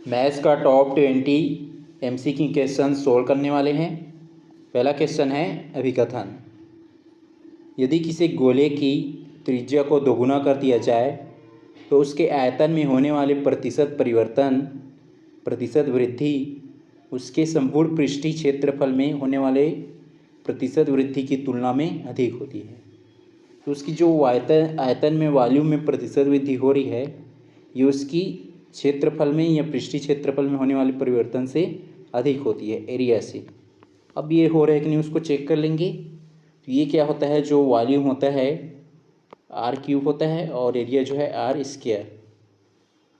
Maths का top 20 MCQ question solve करने वाले हैं। पहला क्वेश्चन है अभिकथन। यदि किसी गोले की त्रिज्या को दोगुना कर दिया जाए तो उसके आयतन में होने वाले प्रतिशत परिवर्तन प्रतिशत वृद्धि उसके संपूर्ण पृष्ठीय क्षेत्रफल में होने वाले प्रतिशत वृद्धि की तुलना में अधिक होती है। तो उसकी जो आयतन में वॉल्यूम में प्रतिशत वृद्धि हो रही है, ये उसकी क्षेत्रफल में या पृष्ठीय क्षेत्रफल में होने वाले परिवर्तन से अधिक होती है, एरिया से। अब ये हो रहा है कि नहीं, उसको चेक कर लेंगे। तो ये क्या होता है, जो वॉल्यूम होता है r³ होता है और एरिया जो है r²।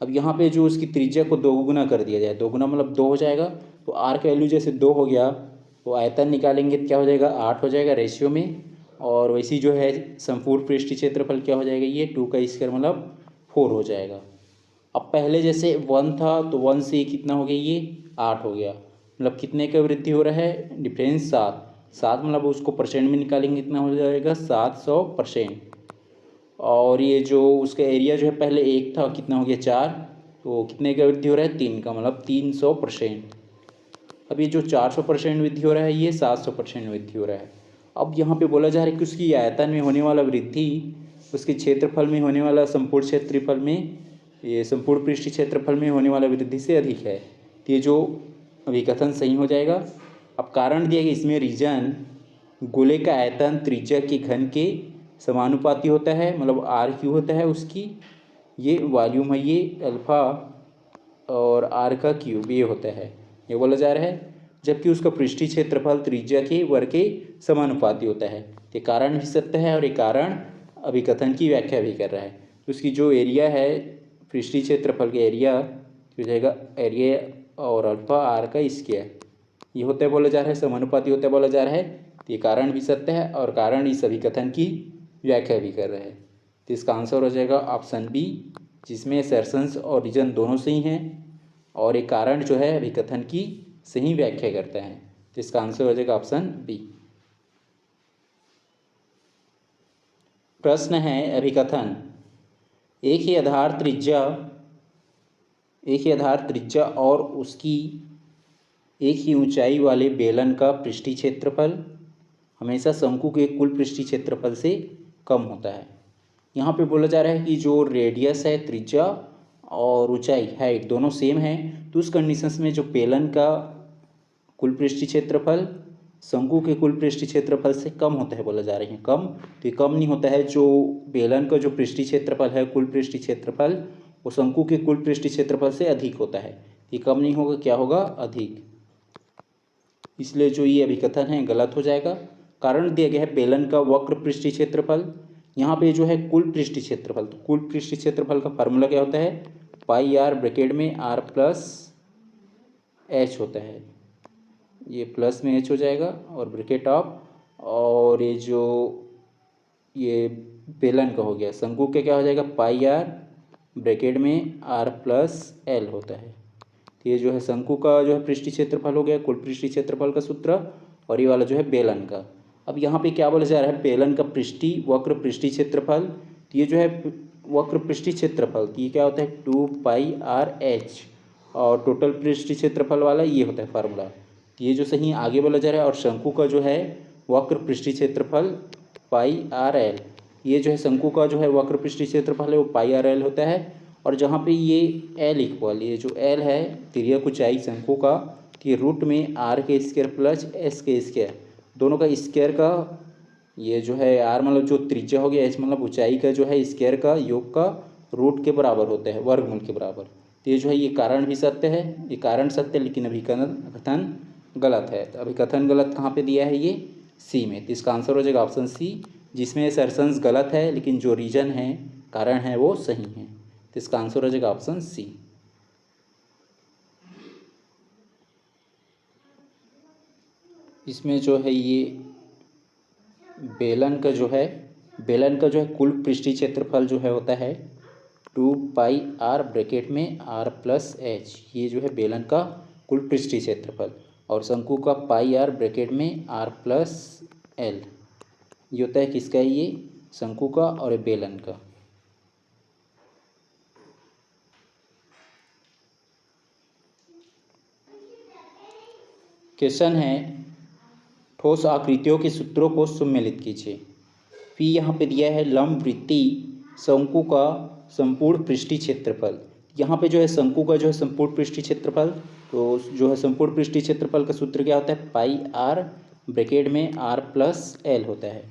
अब यहाँ पे जो उसकी त्रिज्या को दोगुना कर दिया जाए, दोगुना मतलब 2 हो जाएगा। तो r का वैल्यू जैसे 2 हो गया तो आयतन निकालेंगे तो क्या हो जाएगा, 8 हो जाएगा रेशियो में। और वैसी जो है संपूर्ण पृष्ठीय क्षेत्रफल क्या हो जाएगा, ये 2² मतलब 4 हो जाएगा। अब पहले जैसे 1 था तो 1 से कितना हो गया, ये 8 हो गया। मतलब कितने का वृद्धि हो रहा है, डिफरेंस 7 मतलब उसको परसेंट में निकालेंगे कितना हो जाएगा, 700%। और ये जो उसका एरिया जो है पहले 1 था, कितना हो गया 4, तो कितने का वृद्धि हो रहा है, 3 का मतलब 300%। अब ये जो 400% वृद्धि हो रहा है, ये 700% वृद्धि हो रहा है। अब यहाँ पे बोला जा रहा है कि उसकी आयतन में होने वाला वृद्धि उसके क्षेत्रफल में होने वाला संपूर्ण क्षेत्रफल में, ये संपूर्ण पृष्ठीय क्षेत्रफल में होने वाला वृद्धि से अधिक है। तो ये जो अभिकथन सही हो जाएगा। अब कारण दिया गया, इसमें रीजन गोले का आयतन त्रिज्या के घन के समानुपाती होता है, मतलब r³ होता है उसकी, ये वॉल्यूम है, ये अल्फ़ा और r का क्यूब ये होता है, ये बोला जा रहा है। जबकि उसका पृष्ठीय क्षेत्रफल त्रिज्या के वर्ग के समानुपाती होता है। ये कारण भी सत्य है और ये कारण अभिकथन की व्याख्या भी कर रहा है। तो उसकी जो एरिया है पृष्ठीय क्षेत्रफल का एरिया हो जाएगा एरिया और अल्फ़ा r का स्क्वायर, ये होता है बोला जा रहा है, समानुपाती होता है बोला जा रहा है। तो ये कारण भी सत्य है और कारण इस अभिकथन की व्याख्या भी कर रहा है। तो इसका आंसर हो जाएगा ऑप्शन बी, जिसमें असर्शंस और रीजन दोनों सही हैं और एक कारण जो है अभिकथन की सही व्याख्या करता है। तो इसका आंसर हो जाएगा ऑप्शन बी। प्रश्न है अभिकथन। एक ही आधार त्रिज्या और उसकी एक ही ऊंचाई वाले बेलन का पृष्ठीय क्षेत्रफल हमेशा शंकु के कुल पृष्ठीय क्षेत्रफल से कम होता है। यहाँ पे बोला जा रहा है कि जो रेडियस है, त्रिज्या और ऊंचाई हाइट दोनों सेम है, तो उस कंडीशंस में जो बेलन का कुल पृष्ठीय क्षेत्रफल शंकु के कुल पृष्ठीय क्षेत्रफल से कम होता है बोला जा रहा है। कम, तो ये कम नहीं होता है। जो बेलन का जो पृष्ठीय क्षेत्रफल है, कुल पृष्ठीय क्षेत्रफल, वो शंकु के कुल पृष्ठीय क्षेत्रफल से अधिक होता है। ये कम नहीं होगा, क्या होगा, अधिक। इसलिए जो ये अभिकथन है गलत हो जाएगा। कारण दिया गया है बेलन का वक्र पृष्ठीय क्षेत्रफल। यहाँ पे जो है कुल पृष्ठीय क्षेत्रफल, तो कुल पृष्ठीय क्षेत्रफल का फार्मूला क्या होता है, पाई r ब्रैकेट में r+h होता है, ये प्लस में h हो जाएगा और ब्रैकेट ऑफ, और ये जो ये बेलन का हो गया, शंकु के क्या हो जाएगा, पाई r ब्रैकेट में r+l होता है। तो ये जो है शंकु का जो है पृष्ठीय क्षेत्रफल हो गया, कुल पृष्ठीय क्षेत्रफल का सूत्र, और ये वाला जो है बेलन का। अब यहाँ पे क्या बोला जा रहा है, बेलन का पृष्ठीय वक्र पृष्ठीय क्षेत्रफल। तो ये जो है वक्र पृष्ठीय क्षेत्रफल, तो ये क्या होता है 2πr/h, और टोटल पृष्ठीय क्षेत्रफल वाला ये होता है फार्मूला। तो ये जो सही आगे बोला जा रहा है। और शंकु का जो है वक्र पृष्ठीय क्षेत्रफल πrl, ये जो है शंकु का जो है वक्र पृष्ठीय क्षेत्रफल है वो πrl होता है। और जहाँ पे ये l इक्वल, ये जो l है तिर्यक ऊंचाई शंकु का, तो ये रूट में r² प्लस s² दोनों का स्क्वायर का, ये जो है r मतलब जो त्रिज्या हो गया, h मतलब ऊंचाई का जो है स्क्वायर का योग का रूट के बराबर होता है, वर्गमूल के बराबर। तो ये जो है ये कारण भी सत्य है, ये कारण सत्य है, लेकिन अभिकथन गलत है। तो अभिकथन गलत कहाँ पे दिया है, ये सी में। तो इसका आंसर हो जाएगा ऑप्शन सी, जिसमें असर्शंस गलत है लेकिन जो रीजन है, कारण है, वो सही है। तो इसका आंसर हो जाएगा ऑप्शन सी। इसमें जो है ये बेलन का जो है कुल पृष्ठीय क्षेत्रफल जो है होता है 2πr ब्रैकेट में r+h, ये जो है बेलन का कुल पृष्ठीय क्षेत्रफल, और शंकु का πr ब्रैकेट में r+l, ये होता है किसका, ये शंकु का और बेलन का। क्वेश्चन है ठोस आकृतियों के सूत्रों को सम्मिलित कीजिए। पी यहाँ पे दिया है लंबवृत्तीय शंकु का संपूर्ण पृष्ठीय क्षेत्रफल। यहाँ पे जो है शंकु का जो है संपूर्ण पृष्ठीय क्षेत्रफल, तो जो है संपूर्ण पृष्ठीय क्षेत्रफल का सूत्र क्या होता है, पाई आर ब्रैकेट में आर प्लस एल होता है।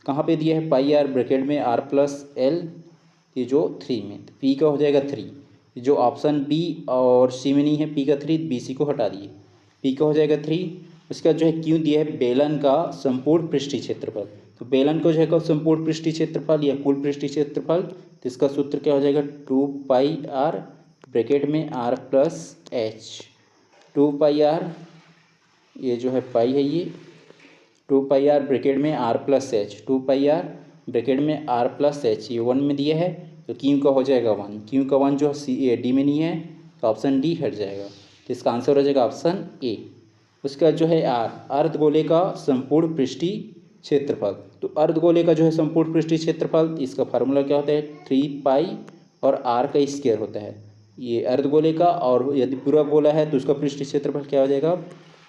कहाँ पे दिया है पाई आर ब्रैकेट में आर प्लस एल, ये जो 3 में, तो पी का हो जाएगा 3। जो ऑप्शन बी और सी में नहीं है पी का 3, बी सी को हटा दिए, पी का हो जाएगा 3। उसका जो है क्यों दिया है बेलन का संपूर्ण पृष्ठीय क्षेत्रफल, तो बेलन को जो है संपूर्ण पृष्ठीय क्षेत्रफल या कुल पृष्ठीय क्षेत्रफल, तो इसका सूत्र क्या हो जाएगा 2 पाई आर ब्रैकेट में R plus H. 2 pi R, ये जो है पाई है, ये 2 पाई आर ब्रैकेट में R plus H, 2 pi R bracket में आर प्लस एच, ये 1 में दिया है, तो क्यू का हो जाएगा 1। क्यू का 1 जो सी डी में नहीं है, तो ऑप्शन डी हट जाएगा, तो इसका आंसर हो जाएगा ऑप्शन ए। उसका जो है आर अर्धगोले का संपूर्ण पृष्ठीय क्षेत्रफल, तो अर्धगोले का जो है संपूर्ण पृष्ठीय क्षेत्रफल, इसका फार्मूला क्या होता है 3 पाई और आर का स्क्वायर होता है, ये अर्धगोले का। और यदि पूरा गोला है तो उसका पृष्ठीय क्षेत्रफल क्या हो जाएगा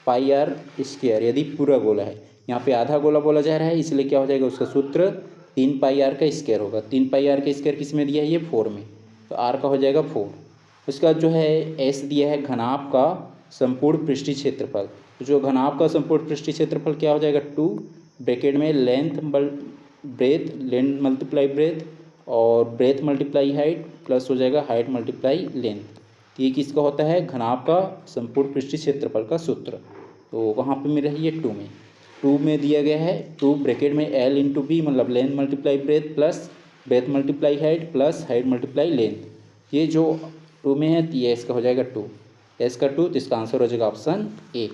पाई आर स्क्वायर, यदि पूरा गोला है। यहाँ पे आधा गोला बोला जा रहा है, इसलिए क्या हो जाएगा उसका सूत्र 3 पाई आर का स्क्वायर होगा। 3 पाई आर का स्क्वायर किस में दिया है, ये 4 में, तो आर का हो जाएगा 4। उसका जो है एस दिया है घनाभ का संपूर्ण पृष्ठीय क्षेत्रफल, तो जो घनाभ का संपूर्ण पृष्ठीय क्षेत्रफल क्या हो जाएगा 2 ब्रैकेट में length breadth, length multiply breath और ब्रेथ मल्टीप्लाई हाइट प्लस हो जाएगा हाइट मल्टीप्लाई लेंथ। तो ये किसका होता है घनाभ का संपूर्ण पृष्ठीय क्षेत्रफल का सूत्र। तो वहाँ पे मिल रही है 2 में दिया गया है 2 ब्रैकेट में एल इंटू बी, मतलब length multiply breath plus breadth multiply height plus height multiply length. ये जो 2 में है, ये इसका हो जाएगा 2, एस का 2, तो इसका आंसर हो जाएगा ऑप्शन ए।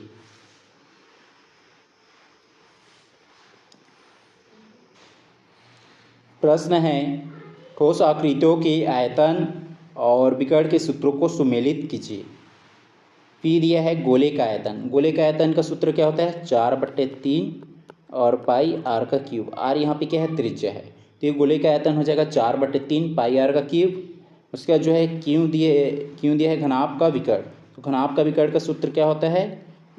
प्रश्न है ठोस आकृतियों के आयतन और विकर्ण के सूत्रों को सुमेलित कीजिए। पी दिया है गोले का आयतन, गोले का आयतन का सूत्र क्या होता है 4/3 और पाई आर का क्यूब। आर यहाँ पे क्या है त्रिज्या है, तो ये गोले का आयतन हो जाएगा 4/3 पाई आर का क्यूब। उसका जो है क्यों दिया है घनाभ का विकर्ण, तो घनाभ का विकर्ण का सूत्र क्या होता है,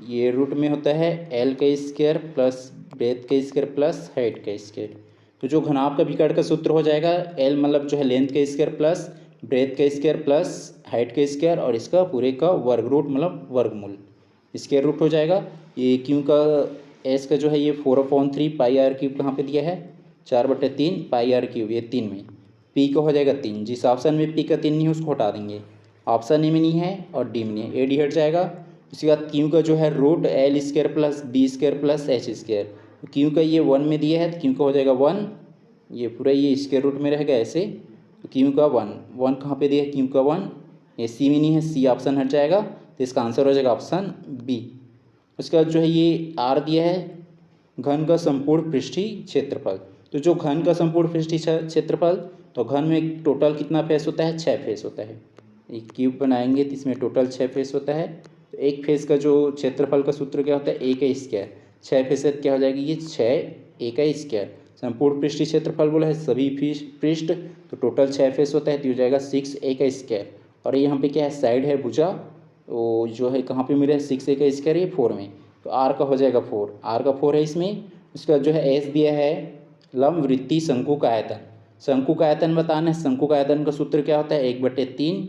ये रूट में होता है एल का स्क्वायर प्लस ब्रेथ का स्क्वायर प्लस हाइट का स्क्वायर। तो जो घनाभ का विकर्ण का सूत्र हो जाएगा एल मतलब जो है लेंथ का स्क्वायर प्लस ब्रेथ का स्क्वायर प्लस हाइट का स्क्वायर और इसका पूरे का वर्ग रूट मतलब वर्गमूल स्क्वायर रूट हो जाएगा। ये क्यों का एस का जो है ये 4/3 पाई आर क्यूब कहाँ पे दिया है 4/3 पाई आर क्यूब, ये 3 में, पी का हो जाएगा 3। जिस ऑप्शन में पी का 3 नहीं है उसको हटा देंगे, ऑप्शन ए में नहीं है और डी में नहीं है, ए डी हट जाएगा। उसके बाद क्यू का जो है root L square plus B square plus H square, Q का ये 1 में दिया है, तो क्यू का हो जाएगा 1, ये पूरा ये स्क्वायर रूट में रहेगा ऐसे, तो क्यू का 1 कहाँ पे दिया है क्यू का 1, ये सी में नहीं है, सी ऑप्शन हट जाएगा, तो इसका आंसर हो जाएगा ऑप्शन बी। उसके बाद जो है ये आर दिया है घन का संपूर्ण पृष्ठीय क्षेत्रफल, तो जो घन का संपूर्ण पृष्ठीय क्षेत्रफल, तो घन में टोटल कितना फेस होता है 6 फेस होता है। एक क्यूब बनाएंगे तो इसमें टोटल 6 फेस होता है, तो एक फेस का जो क्षेत्रफल का सूत्र क्या होता है ए का स्क्वायर, 6 फेस क्या हो जाएगी ये 6 ए का स्क्वायर। संपूर्ण पृष्ठीय क्षेत्रफल बोला है सभी पृष्ठ, तो टोटल 6 फेस होता है, तो हो जाएगा 6 ए का स्क्वायर। और यहाँ पे क्या है साइड है भुजा, तो जो है कहाँ पे मिला है 6 ए का स्क्वायर, ये 4 में, तो आर का हो जाएगा 4, आर का 4 है इसमें। उसका जो है एस दिया है लंबवृत्तीय शंकु का आयतन, शंकु का आयतन बताना है। शंकु का आयतन का सूत्र क्या होता है 1/3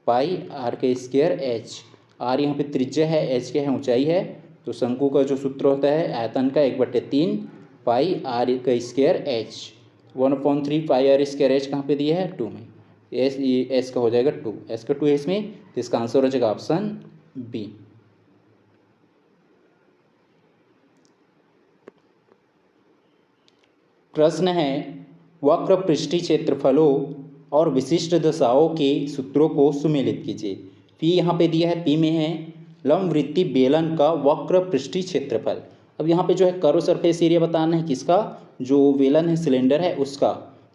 पाई आर के स्क्वायर एच। आर यहाँ पे त्रिज्या है, एच क्या है ऊंचाई है, तो शंकु का जो सूत्र होता है आयतन का 1/3 पाई आर का square H. 1/3 pi R square H कहाँ पे दिया है 2 में, एस एस का हो जाएगा 2, एस का 2 है इसमें, तो इसका आंसर हो जाएगा ऑप्शन बी। प्रश्न है वक्र पृष्ठीय क्षेत्रफलों और विशिष्ट दशाओं के सूत्रों को सुमेलित कीजिए। पी यहाँ पे दिया है, पी में है लंबवृत्तीय बेलन का वक्र पृष्ठीय क्षेत्रफल। अब यहाँ पे जो है कर्व सरफेस एरिया बताना है किसका, जो बेलन है सिलेंडर है उसका।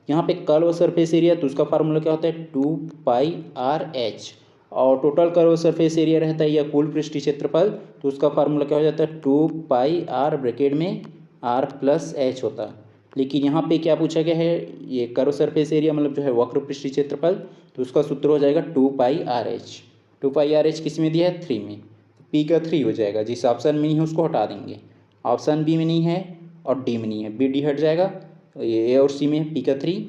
यहाँ पे कर्व सरफेस एरिया, तो उसका फार्मूला क्या होता है 2 पाई आर एच, और टोटल कर्व सरफेस एरिया रहता है या कुल पृष्ठीय क्षेत्रफल, तो उसका फार्मूला क्या हो जाता है 2 पाई आर ब्रैकेट में आर प्लस एच होता है। लेकिन यहाँ पे क्या पूछा गया है, ये कर्व सरफेस एरिया मतलब जो है वक्र पृष्ठीय क्षेत्रफल, तो उसका सूत्र हो जाएगा 2 pi R H. 2 pi R H किस में दिया है 3 में, पी का 3 हो जाएगा। जिस ऑप्शन में नहीं है उसको हटा देंगे। ऑप्शन बी में नहीं है और डी में नहीं है, बी डी हट जाएगा। तो ये ए और सी में है पी का 3।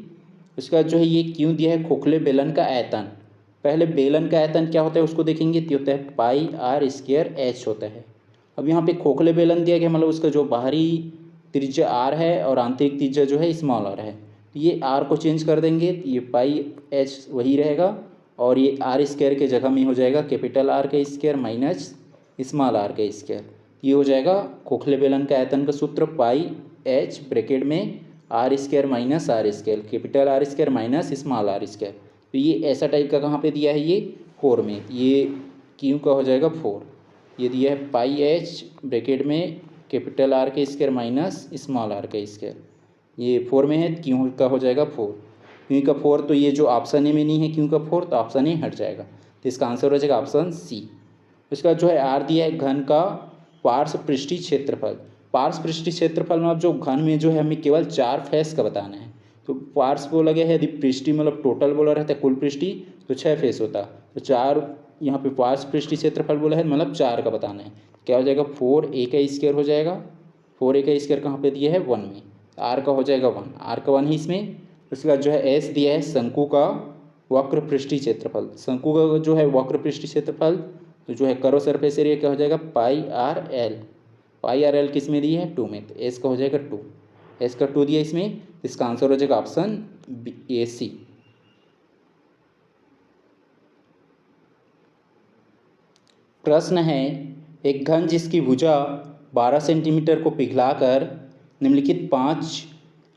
उसके बाद जो है ये क्यों दिया है, खोखले बेलन का आयतन। पहले बेलन का आयतन क्या होता है उसको देखेंगे, तो होता है पाई आर स्क्वायर एच होता है। अब यहाँ पे खोखले बेलन दिया गया, मतलब उसका जो बाहरी त्रिज्या आर है और आंतरिक त्रिज्या जो है स्मॉल आर है। तो ये आर को चेंज कर देंगे, तो ये पाई एच वही रहेगा और ये आर स्क्वायर के जगह में हो जाएगा कैपिटल आर का स्क्वायर माइनस स्मॉल आर का स्क्वायर। ये हो जाएगा खोखले बेलन का आयतन का सूत्र, पाई एच ब्रैकेट में R square minus R square, capital R square minus small R square. तो ये ऐसा टाइप का कहाँ पे दिया है, ये 4 में, ये क्यू का हो जाएगा 4। ये दिया है पाई एच ब्रैकेट में कैपिटल आर के स्क्वायर माइनस स्मॉल आर का स्क्वायर, ये 4 में है, क्यू का हो जाएगा 4। क्यू का 4, तो ये जो ऑप्शन ए में नहीं है क्यू का 4, तो ऑप्शन ए हट जाएगा। तो इसका आंसर हो जाएगा ऑप्शन सी। उसके बाद जो है आर दिया है घन का पार्श्व पृष्ठीय क्षेत्रफल। पार्श्व पृष्ठीय क्षेत्रफल में अब जो घन में जो है हमें केवल 4 फेस का बताना है। तो पार्श्व बोला गया है, यदि पृष्ठीय मतलब टोटल बोला रहता है कुल पृष्ठीय तो 6 फेस होता, तो 4 यहाँ पे पार्श्व पृष्ठीय क्षेत्रफल बोला है, मतलब 4 का बताना है। क्या हो जाएगा, 4 ए का स्क्वायर हो जाएगा। 4 ए का स्क्वायर कहाँ पे दिया है, 1 में, आर का हो जाएगा 1, आर का 1 है इसमें। उसके बाद जो है एस दिया है शंकु का वक्र पृष्ठीय क्षेत्रफल। शंकु का जो है वक्र पृष्ठीय क्षेत्रफल, तो जो है कर्व सरफेस एरिया क्या हो जाएगा, पाई आर एल। पाई आर एल किस में दी है, 2 में, तो एस का हो जाएगा 2, एस का 2 दिया इसमें। इसका आंसर हो जाएगा ऑप्शन ए सी। प्रश्न है, एक घन जिसकी भुजा 12 सेंटीमीटर को पिघलाकर निम्नलिखित 5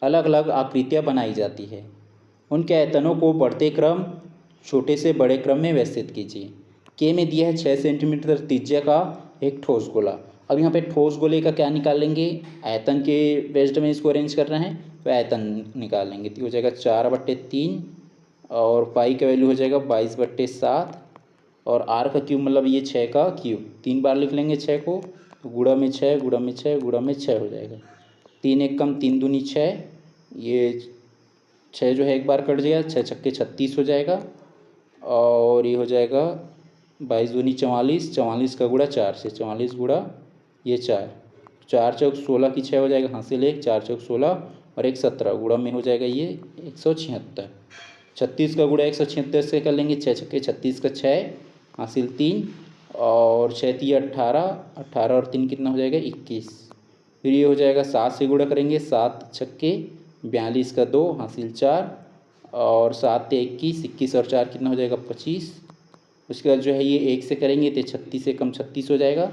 अलग अलग आकृतियाँ बनाई जाती है, उनके आयतनों को बढ़ते क्रम छोटे से बड़े क्रम में व्यवस्थित कीजिए। के में दिया है 6 सेंटीमीटर त्रिज्या का एक ठोस गोला। अब यहाँ पे ठोस गोले का क्या निकाल लेंगे, आयतन के बेस्ड में इसको अरेंज कर रहे हैं, तो आयतन निकाल लेंगे। तो हो जाएगा 4/3 और पाई का वैल्यू हो जाएगा 22/7 और आर का क्यूब मतलब ये 6 का क्यूब, 3 बार लिख लेंगे 6 को, तो गुणा में 6 गुणा में 6 गुणा में 6 हो जाएगा। 3 एक कम 3 दूनी 6, ये 6 जो है एक बार कट जाएगा, 6 छक्के 36 हो जाएगा और ये हो जाएगा 22 दूनी 44, 44 का गुणा 4 से, 44 गुणा ये 4, 4 चौक 16 की 6 हो जाएगा, हासिल 1, 4 चौक 16 और 1 17 गुणा में हो जाएगा ये 176। 36 का गुणा 176 से कर लेंगे, 6 छक्के 36 का 6 हासिल 3 और 6 3 18, 18 और 3 कितना हो जाएगा 21। फिर ये हो जाएगा 7 से गुणा करेंगे, 7 छक्के 42 का 2 हासिल 4 और 7 21, 21 और 4 कितना हो जाएगा 25। उसके बाद जो है ये 1 से करेंगे तो 36 से कम 36 हो जाएगा,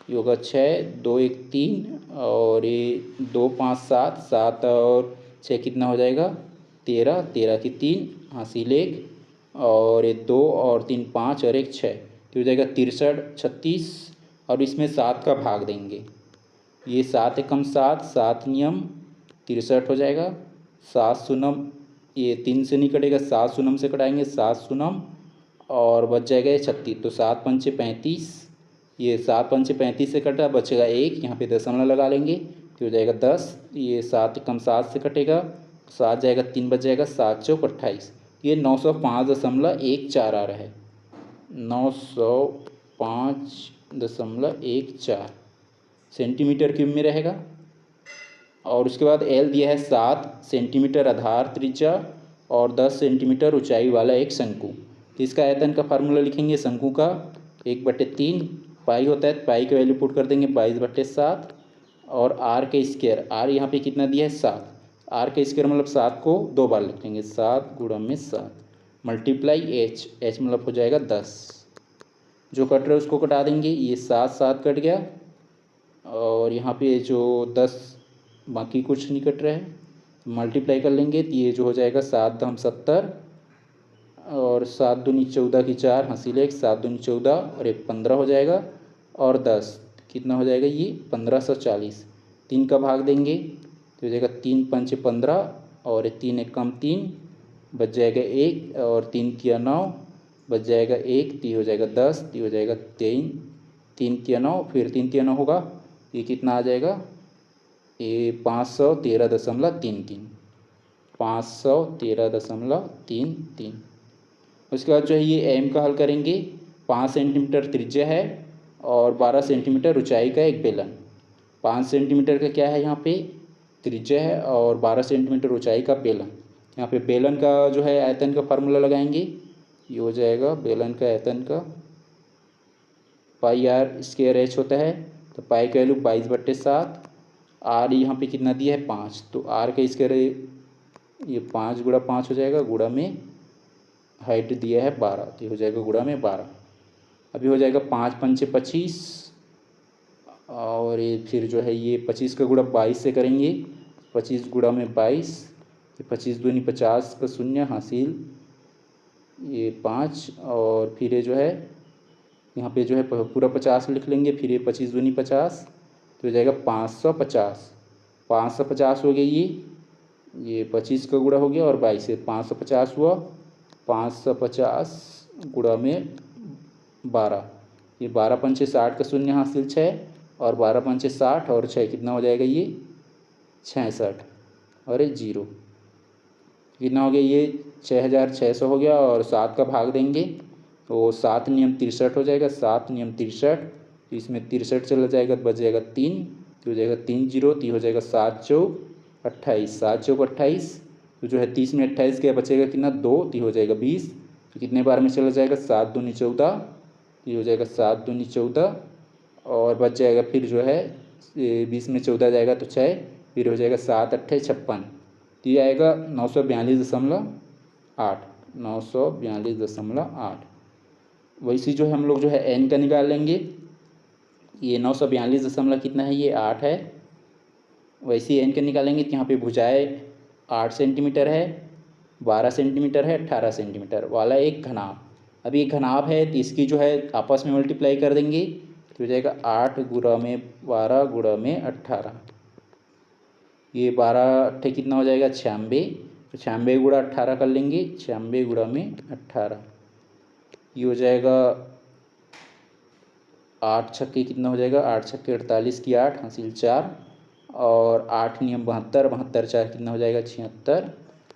ये होगा 6 2 1 3 और ये 2 5 7, 7 और 6 कितना हो जाएगा 13, 13 की 3 हासिल 1 और ये 2 और 3 5 और 1 6, तो हो जाएगा 63 36 और इसमें 7 का भाग देंगे, ये 7 एकम 7, 7 नियम 63 हो जाएगा। 7 शून्यम ये 3 से नहीं कटेगा, 7 शून्यम से कटाएंगे, 7 शून्यम और बच जाएगा ये 36, तो 7 पंचे 35, ये 7 पंचे 35 से कटा, बचेगा 1, यहाँ पे दशमलव लगा लेंगे तो हो जाएगा 10, ये 7 एकम 7 से कटेगा, 7 जाएगा 3 बच जाएगा, 7 चौक 28, ये 905.14 आ रहा है, 905.14 सेंटीमीटर क्यूब में रहेगा। और उसके बाद एल दिया है 7 सेंटीमीटर आधार त्रिज्या और 10 सेंटीमीटर ऊंचाई वाला एक शंकु। तो इसका आयतन का फार्मूला लिखेंगे, शंकु का 1/3 पाई होता है, पाई का वैल्यू पुट कर देंगे 22/7 और आर के स्क्वायर, आर यहाँ पे कितना दिया है 7, आर के स्क्वायर मतलब 7 को 2 बार लिख लेंगे, 7 गुणा में 7 मल्टीप्लाई एच, एच मतलब हो जाएगा 10, जो कट रहा है उसको कटा देंगे, ये 7 7 कट गया और यहाँ पे जो 10 बाकी कुछ नहीं कट रहा है, मल्टीप्लाई कर लेंगे तो ये जो हो जाएगा 7 दाम 70 और 7 दूनी 14 की 4 हासिल 1, 7 दूनी 14 और 1 15 हो जाएगा और 10 कितना हो जाएगा ये 1540, 3 का भाग देंगे तो हो जाएगा 3 पंचे 15 और 3 एक कम 3 बच जाएगा 1 और 3 किया 9 बच जाएगा 1, तो हो जाएगा 10, तो हो जाएगा 3, 3 किया 9 फिर 3 किया 9 होगा, ये कितना आ जाएगा ये 513.33, 513.33। उसके बाद जो है ये एम का हल करेंगे, 5 सेंटीमीटर त्रिज्या है और 12 सेंटीमीटर ऊंचाई का एक बेलन। 5 सेंटीमीटर का क्या है यहाँ पे त्रिज्या है और 12 सेंटीमीटर ऊंचाई का बेलन। यहाँ पे बेलन का जो है आयतन का फार्मूला लगाएंगे, ये हो जाएगा बेलन का आयतन का पाई आर स्क्वायर एच होता है। तो पाई का वैल्यू 22/7। आर यहाँ पे कितना दिया है 5, तो आर का स्क्वायर ये 5 गुणा 5 हो जाएगा, गुणा में हाइट दिया है 12, तो ये हो जाएगा गुणा में 12। अभी हो जाएगा 5 पंचे 25 और ये फिर जो है ये 25 का गुणा 22 से करेंगे, 25 गुणा में 22, 25 दूनी 50 का शून्य हासिल ये 5 और फिर ये जो है यहाँ पे जो है पूरा 50 लिख लेंगे, फिर ये 25 दूनी 50 तो हो जाएगा 550। 550 हो गया ये 25 का गुणा हो गया और 22 से 550 हुआ। 550 गुणा में 12, ये 12 पंचे 60 का शून्य हासिल 6 और 12 पंचे 60 और 6 कितना हो जाएगा ये 66 और ये 0 कितना हो गया ये 6600 हो गया और 7 का भाग देंगे तो 7 नियम 63 हो जाएगा। 7 नियम 63, तो इसमें 63 चला जाएगा तो बच जाएगा 3, तो हो जाएगा 3 0, तो हो जाएगा 7 चौक 28, 7 चौक 28, तो जो है 30 में 28 क्या बचेगा कितना 2, तो हो जाएगा 20, तो कितने बार में चला जाएगा 7 दूनी 14, ये हो जाएगा 7 दूनी 14 और बच जाएगा फिर जो है 20 में 14 जाएगा तो 6, फिर हो जाएगा 7 8 56, तो ये आएगा 942.8, 942.8। वैसे जो है हम लोग जो है एन का निकाल लेंगे, ये 942 कितना है ये 8 है। वैसे ही एन का निकालेंगे तो यहाँ पे भुजाएँ 8 सेंटीमीटर है, 12 सेंटीमीटर है, 18 सेंटीमीटर वाला एक घनाभ। अब ये घनाभ है तो इसकी जो है आपस में मल्टीप्लाई कर देंगे तो हो जाएगा 8 गुणा में 12 गुणा में 18, ये 12 अट्ठे कितना हो जाएगा 96, तो 96 गुणा 18 कर लेंगे, 96 गुणा में 18, ये हो जाएगा 8 छक्के कितना हो जाएगा 8 छक्के 48 की 8 हासिल 4 और 8 नियम 72, 72 4 कितना हो जाएगा 76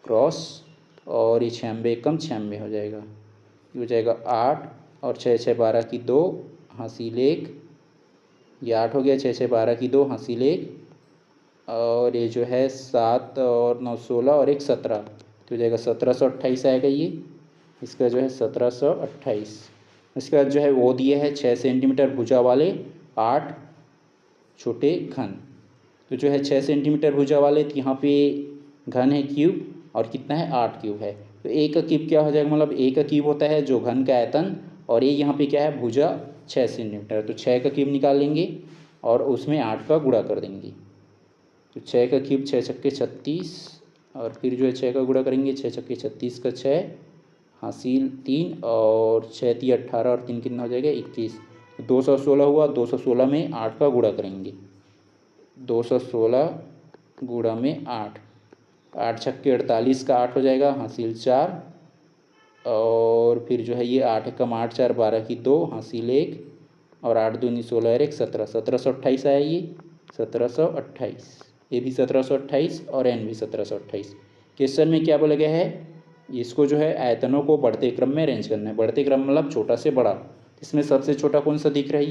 क्रॉस और ये 96 कम 96 हो जाएगा, ये हो जाएगा 8 और 6 6 12 की 2 हासिल 1, ये 8 हो गया, 6 6 12 की 2 हासिल 1 और ये जो है 7 और 9 16 और 1 17, तो हो जाएगा 1728 आएगा ये, इसका जो है 1728। इसके बाद जो है वो दिए है 6 सेंटीमीटर भुजा वाले 8 छोटे घन, तो जो है 6 सेंटीमीटर भुजा वाले तो यहाँ पे घन है क्यूब और कितना है 8 क्यूब है, तो एक का क्यूब क्या हो जाएगा मतलब एक का क्यूब होता है जो घन का आयतन और ये यहाँ पे क्या है भुजा 6 सेंटीमीटर, तो 6 का क्यूब निकाल लेंगे और उसमें 8 का गुणा कर देंगे, तो 6 का क्यूब 6 छक्के 36 और फिर जो है 6 का गुणा करेंगे 6 छक्के 36 का 6 हासिल 3 और 6 3 18 और 3 कितना हो जाएगा 21, 216 हुआ। 216 में 8 का गुणा करेंगे, 216 गुणा में 8, 8 छक्के 48 का 8 हो जाएगा हासिल 4 और फिर जो है ये 8 कम 8 4 12 की 2 हासिल 1 और 8 दूनी 16 और 1 17, 1728 आया ये 1728, ये भी 1728 और एन भी 1728। क्वेश्चन में क्या बोला गया है इसको जो है आयतनों को बढ़ते क्रम में अरेंज करना है, बढ़ते क्रम मतलब छोटा से बड़ा। इसमें सबसे छोटा कौन सा दिख रहा है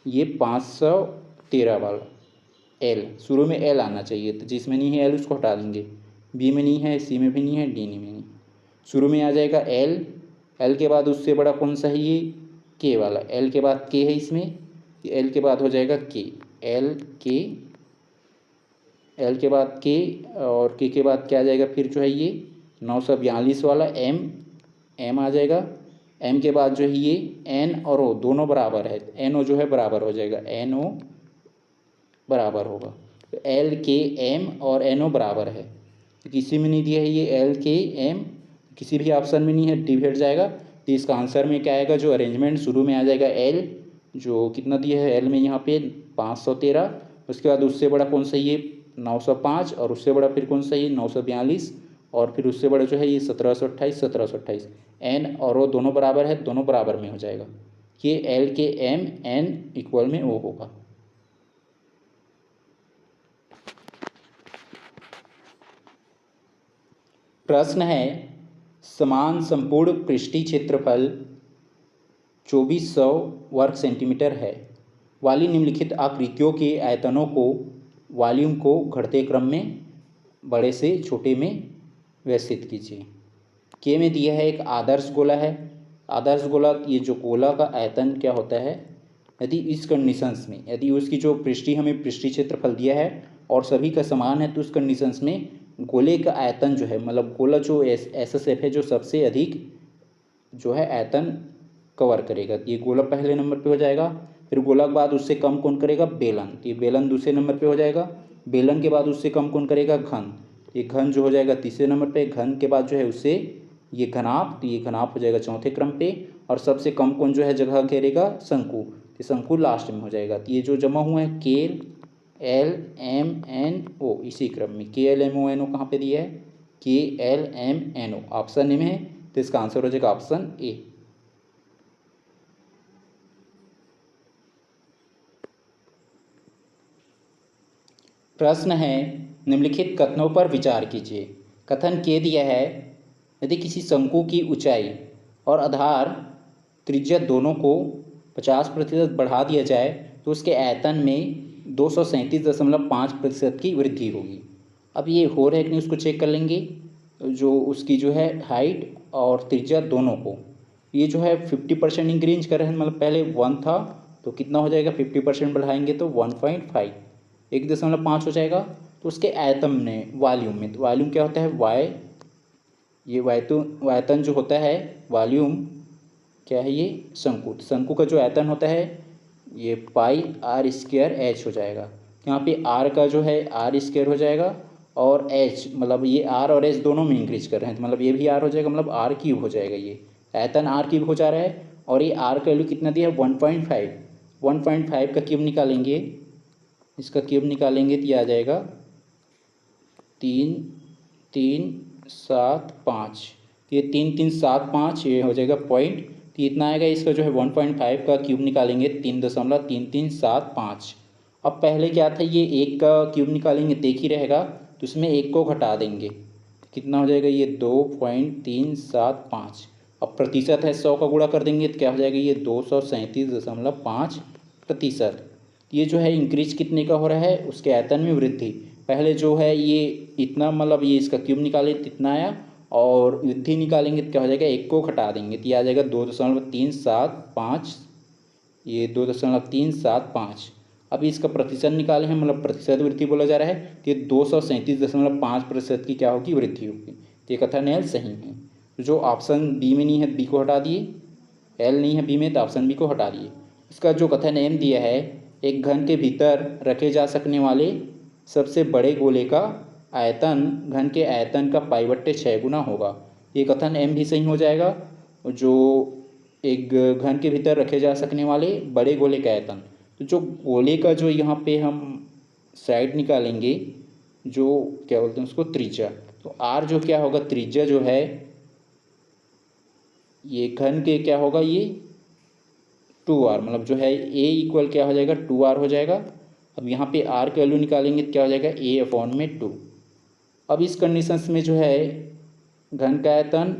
ये 513 वाला एल, शुरू में एल आना चाहिए, तो जिसमें नहीं है एल उसको हटा देंगे, बी में नहीं है, सी में भी नहीं है, डी में नहीं, शुरू में आ जाएगा एल, एल के बाद उससे बड़ा कौन सा है ये के वाला, एल के बाद के है इसमें, एल के बाद हो जाएगा के, एल के, एल के बाद के और के बाद क्या आ जाएगा फिर जो है ये 942 वाला एम, एम आ जाएगा, एम के बाद जो है ये एन और ओ दोनों बराबर है, एन ओ जो है बराबर हो जाएगा, एन ओ बराबर होगा, तो एल के एम और एन ओ बराबर है, तो किसी में नहीं दिया है ये एल के एम, किसी भी ऑप्शन में नहीं है, डी हट जाएगा, तो इसका आंसर में क्या आएगा जो अरेंजमेंट शुरू में आ जाएगा एल जो कितना दिया है एल में यहाँ पे 513, उसके बाद उससे बड़ा कौन सा ये 905 और उससे बड़ा फिर कौन सा ये 942 और फिर उससे बड़ा जो है ये 1728, 1728, एन और ओ दोनों बराबर है, दोनों बराबर में हो जाएगा, ये एल के एम एन इक्वल में ओ होगा। प्रश्न है समान संपूर्ण पृष्ठीय क्षेत्रफल 2400 वर्ग सेंटीमीटर है। वाली निम्नलिखित आकृतियों के आयतनों को वॉल्यूम को घटते क्रम में बड़े से छोटे में व्यवस्थित कीजिए। के में दिया है एक आदर्श गोला है। आदर्श गोला, ये जो गोला का आयतन क्या होता है, यदि इस कंडीशंस में, यदि उसकी जो पृष्ठीय हमें पृष्ठीय क्षेत्रफल दिया है और सभी का समान है, तो उस कंडीशंस में गोले का आयतन जो है, मतलब गोला जो ऐसा शेप है जो सबसे अधिक जो है आयतन कवर करेगा, ये गोला पहले नंबर पे हो जाएगा। फिर गोला के बाद उससे कम कौन करेगा, बेलन, तो ये बेलन दूसरे नंबर पे हो जाएगा। बेलन के बाद उससे कम कौन करेगा, घन, ये घन जो हो जाएगा तीसरे नंबर पे। घन के बाद जो है उससे ये घनाभ, तो ये घनाभ हो जाएगा चौथे क्रम पे। और सबसे कम कौन जो है जगह घेरेगा, शंकु, तो शंकु लास्ट में हो जाएगा। तो ये जो जमा हुआ है के एल एम एन ओ, इसी क्रम में K L M O N O कहाँ पे दिया है, K L M N O option A में है, तो इसका आंसर हो जाएगा ऑप्शन ए। प्रश्न है, निम्नलिखित कथनों पर विचार कीजिए। कथन के दिया है, यदि किसी शंकु की ऊंचाई और आधार त्रिज्या दोनों को 50% बढ़ा दिया जाए तो उसके आयतन में 237.5% की वृद्धि होगी। अब ये हो रहा है कि नहीं उसको चेक कर लेंगे। जो उसकी जो है हाइट और त्रिज्या दोनों को, ये जो है 50% इंक्रीज कर रहे हैं, मतलब पहले 1 था तो कितना हो जाएगा, 50% बढ़ाएंगे तो 1.5, 1.5 हो जाएगा। तो उसके आयतन में, वॉल्यूम में, तो वॉल्यूम क्या होता है, वाई, ये आयतन जो होता है, वॉल्यूम क्या है, ये शंकु, तो शंकु का जो आयतन होता है ये पाई आर स्क्वायर एच हो जाएगा। यहाँ पे आर का जो है आर स्क्वायर हो जाएगा, और एच मतलब ये आर और एच दोनों में इंक्रीज कर रहे हैं, तो मतलब ये भी आर हो जाएगा, मतलब आर क्यूब हो जाएगा। ये आयतन आर क्यूब हो जा रहा है, और ये आर का वैल्यू कितना दिया है, 1.5 का क्यूब निकालेंगे, इसका क्यूब निकालेंगे तो ये आ जाएगा 3.375, ये 3.375, ये हो जाएगा पॉइंट, तो इतना आएगा। इसका जो है 1.5 का क्यूब निकालेंगे 3.3375। अब पहले क्या था, ये एक का क्यूब निकालेंगे तो एक ही रहेगा, तो उसमें एक को घटा देंगे, कितना हो जाएगा, ये 2.375। अब प्रतिशत है, 100 का गुणा कर देंगे तो क्या हो जाएगा, ये 237.5%। ये जो है इंक्रीज कितने का हो रहा है, उसके आयतन में वृद्धि। पहले जो है ये इतना, मतलब ये इसका क्यूब निकाले तो इतना आया, और वृद्धि निकालेंगे तो क्या हो जाएगा, एक को घटा देंगे तो ये आ जाएगा 2.375, ये 2.375। अब इसका प्रतिशत निकाले हैं, मतलब प्रतिशत वृद्धि बोला जा रहा है, कि 237.5% की क्या होगी, वृद्धि होगी। तो ये कथन एल सही है। तो जो ऑप्शन बी में नहीं है, बी को हटा दिए, एल नहीं है बी में तो ऑप्शन बी को हटा दिए। इसका जो कथन एम दिया है, एक घन के भीतर रखे जा सकने वाले सबसे बड़े गोले का आयतन घन के आयतन का π/6 गुना होगा। ये कथन एम भी सही हो जाएगा। जो एक घन के भीतर रखे जा सकने वाले बड़े गोले का आयतन, तो जो गोले का जो यहाँ पे हम साइड निकालेंगे, जो क्या बोलते हैं उसको, त्रिज्या, तो आर जो क्या होगा, त्रिज्या जो है ये घन के क्या होगा, ये 2r, मतलब जो है a इक्वल क्या हो जाएगा, 2r हो जाएगा। अब यहाँ पे r का वैल्यू निकालेंगे तो क्या हो जाएगा, a/2। अब इस कंडीशंस में जो है घन का आयतन